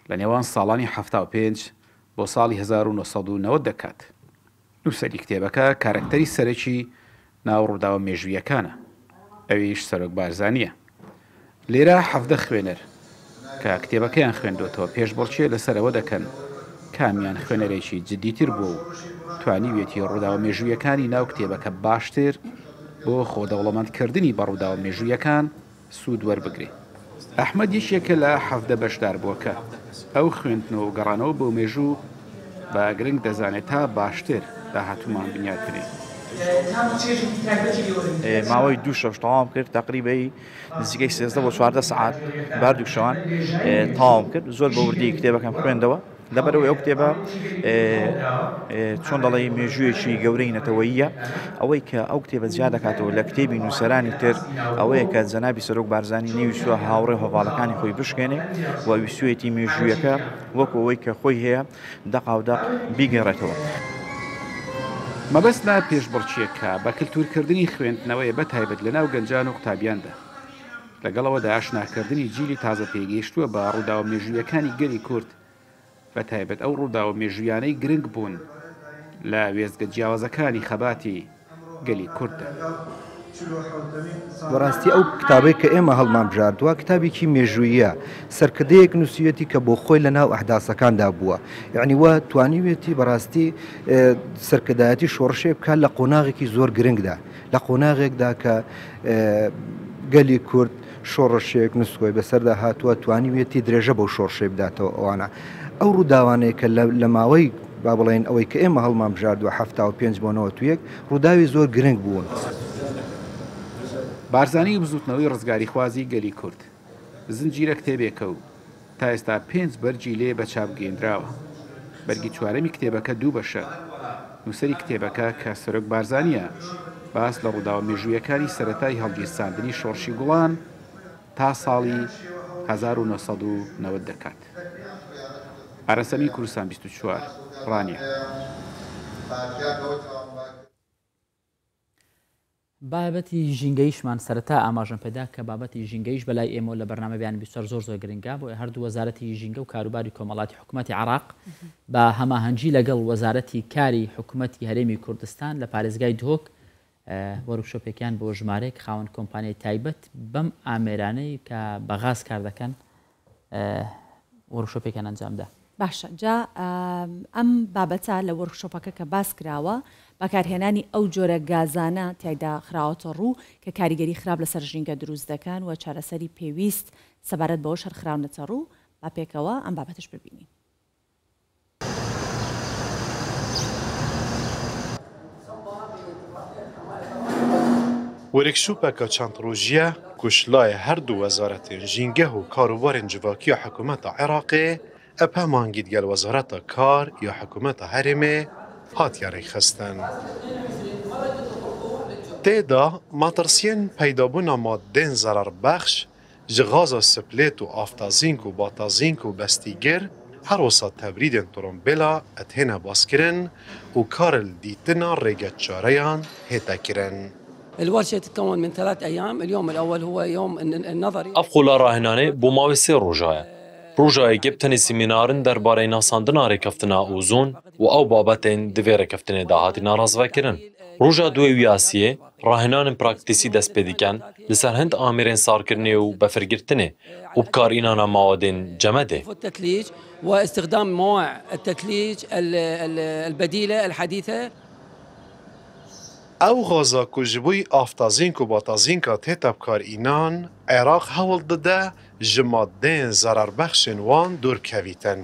لە نێوان ساڵانی 75 بۆ ساڵی 1990 دەکات. نووسەری کتێبەکە کارکتەری سەرەکی ناو ڕووداوە مێژوویەکانە، ئەویش سەرۆک بارزانیە. لێرە 17 خوێنەر کە کتێبەکەیان خوێندوتەوە پێشبڕکێ لەسەرەوە دەکەن کامیان خوێنەرێکی جددیتر بوو و توانیوێتی ڕووداوە مێژوویەکانی ناو کتێبەکە باشتر بۆ خۆدەوڵەمەندکردنی بە ڕووداوە مێژوویەکان سوود وەربگرێ. ئەحمەد یەکێکە لە 17 بەشدار بووەکە ئەو خوێندنەوە و گەڕانەوە بۆ مێژوو بە گرنگ دەزانێت تا باشتر داهاتوومان بنیادکرێ. ماوەی دوو شەش تەواو کرد تقریبەی نزیکەی 13 بۆ 14 سعات باردوو شەوان تەواو کرد. زۆر بە وردی کتێبەکەم خوێندەوە لەبەرەوەی ئەو کتێبە چۆن دەڵێ مێژوویەکی گەورەی نەتەوەییە. ئەوەی کە ئەو کتێبە زیاد دەکاتەوە لە کتێبی نووسەرانی تر ئەوەیە کە جەنابی سەرۆک بارزانی نەویستووە هاوڕێ هەواڵەکانی خۆی بشکێنێ و ویستوێتی مێژوویەکە وەکو ئەوەی کە خۆی هەیە دەقاودەق بیگەڕێتەوە. مەبەست لە پێشبڕچیەکە بە کللتورکردنی خوێندنەوەی بە تایبەت لە ناو گەنجان و قوتابیاندا لەگەڵەوەدا ئاشناکردنی جیلی تازە پێگەیشتووە بە ڕووداوە مێژوویەکانی گەلی کورد بە تایبەت ئەو ڕووداوە مێژوویانەی گرنگ بوون لە وێزگە جیاوازەکانی خەباتی گەلی کوردە. بەڕاستی ئەو کتابێک کە ئێمە هەڵمان بژاردووە کتابێکی مێژوویە سەرکردەیەک نووسیەتی کە بۆ خۆی لە ناو ئەحداسەکاندا بووە، یعنی وە توانیوێتی بەڕاستی سەرکردایەتی شۆڕشێ بکات لە قۆناغێکی زۆر گرنگدا، لە قۆناغێکدا کە گەلی کورد شۆڕشێک نووسکۆی بەسەردا هاتووە توانیوێتی درێژە بەو شۆڕشێ بداتەوە. ئەوانە ئەو ڕووداوانەیە کە لە ماوەی با بڵێن ئەوەی کە ئێمە هەڵمان بژاردووە 75 بۆ 91 ڕووداوی زۆر گرنگ بوون. بارزانی و بزوتنەوەی ڕزگاری خوازی گەلی کورد زنجیرە کتێبێکە و تا ئێستا 5 بەرجی لێ بە چاپ گەیەندراوە. بەرگی چوارەمی کتێبەکە دوو بەشە. نووسەری کتێبەکە کە سەرۆک بارزانیە باس لە ڕووداوە مێژوویەکانی سەرەتای هەڵگیرساندنی شۆڕشی گوڵان تا ساڵی 1990 دەکات. ئارەسەمی کوردستان 24 ڕانیە. بابەتی ژینگەیشمان سەرەتا ئاماژەم پێدا کە بابەتی ژینگەیش بەلای ئێمە لە بەرنامەبیان بیستوار زۆر گرنگا بۆ هەردوو وەزارەتی ژینگە و کاروباری کۆمەڵاتی حکوومەتی عێراق بە هەماهەنگی لەگەڵ وەزارەتی کاری حکوومەتی هەرێمی کوردستان لە پارێزگای دهۆک وەرکشۆپێکیان بۆ ژمارەیەک خاوەن کۆمپانیای تایبەت بەم ئامێرانەی کە بەغاز کار دەکەن وەرکشۆپێکیان ئەنجامدا. باشە جا ئەم بابەتە لە وەرکشۆپەکە کە باس کراوە بەکارهێنانی ئەو جۆرە گازانە تایدا خراوەتە ڕوو کە کاریگەری خراپ لەسەر ژینگە دروست دەکەن و چارەسەری پێویست سەبارەت بەوە شەرخراونەتە ڕوو با پێکەوە ئەم بابەتش ببینین. وەرکشۆپێکە چەند ڕۆژیە کوشلای هەردوو وەزارەتên ژینگە و کاروبارên civakî حکوومەتە عێراقê ئەپەمان گیدگەل وەزارەتە کار یا حکوومەتە هەرێمê هاتیە ڕێکخستن. تێدا ماترسیên peydabûna maddên zerarbex ji gaza splêt û aftazînk û batazînk û bestîgir her wisa tebrîdên trombêla etêne baskirin û kar li dîtina rêgeçareyan hêtekirin. الورشة تتكون من 3 أيام، اليوم الأول هو يوم النظري. أفقولا راهنانه بوماوي سي روجايا. روجايا جبتني سيمينارن درباري ناساندنا ريكفتنا أوزون و أو بابتين دفي ريكفتنا داهاتنا رازفاكرن. روجا دوي وياسية راهنان براكتيسي دس بديكن لسر هند آميرين ساركرني و بفرقرتني و بكار إنانا موادين جمده. التثليج واستخدام مواع التثليج البديلة الحديثة. ئەو غازا ku ji bo aftazînk û batazînka tê tevkarînan Iraq hewl dide ji maddeyên zerarbexşên wan dûrkevîtin.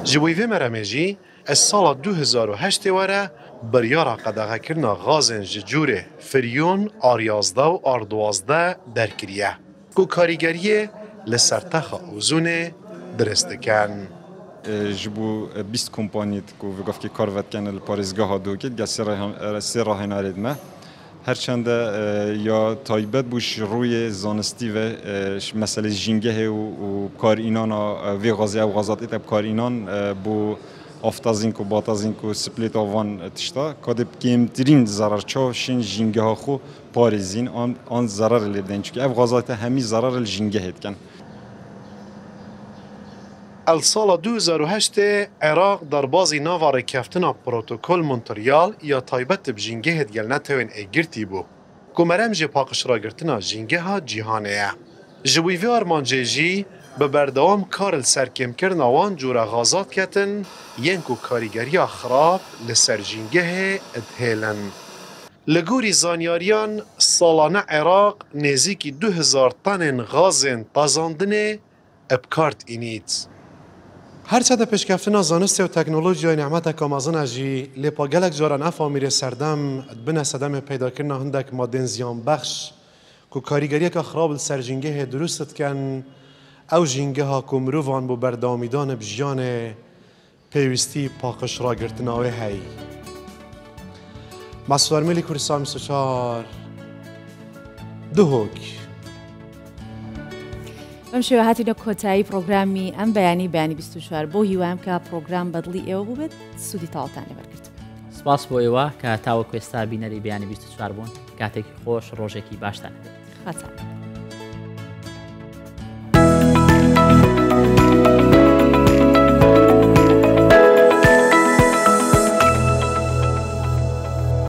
Ji bo vê meremê jî ez sala 2008 were biryara qedexekirina gazên ji cûrê firyon, aryazda û ardwazde derkiriye ku karîgeriyê li ser texa ozonê dirist dikin. جبو 20 کمپانیت کو وگفت که کار ود کنه پاریزگاه ها دو کید گسر سه راه نارد ما هرچند یا تایبت بوش روی زانستی و مسئله جنگه و کار اینان وی غازی و غازات ایت کار اینان بو آفتازینکو باتازینکو سپلیت آوان تشتا کادب کمترین ضرر چا شین جنگه ها خو پاریزین آن ضرر لیدن چون اف غازات همی ضرر الجنگه هد کن. السال 2008 عراق در بازی ناوار کفتنا پروتوکل مونتریال یا تایبت بجنگه هد گل نتوین ایگرتی بو. کمرم جه پاقش را گرتنا جنگه ها جیهانه. جویوی آرمانجه جی به بردوام کار سرکم کرن آوان جورا غازات کتن ینکو کاریگری خراب لسر جنگه ادهیلن. لگوری زانیاریان سالانه عراق نزیکی 2000 طن غازن تازاندنه ابکارت اینید. هرچه ده پیشکفتنا زانستی و تکنولوژیای نعمت کامازن اجی لیپا گلک جارا نفا میره سردم بنا صدم پیدا کرنا هندک مادن زیان بخش که کاریگری که خراب سرجنگه درست کن او جنگه ها کمروان بو بردامیدان بجیان پیوستی پاقش را گرتناوی هی مسئول ملی کردستان 24 دهوک ئەم شێوە هاتیە کۆتایی پرۆگرامی ئەم بەیانی 24 بۆ هیوام کە پرۆگرام بەدڵی ئێوە بوو بێت سوودی تاوەتان لێبەرگرت. سپاس بۆ ئێوە کە تاوە کوێستا بینەری بەیانی 24 بوون کاتێکی خۆش ڕۆژێکی باشتان. خاچان.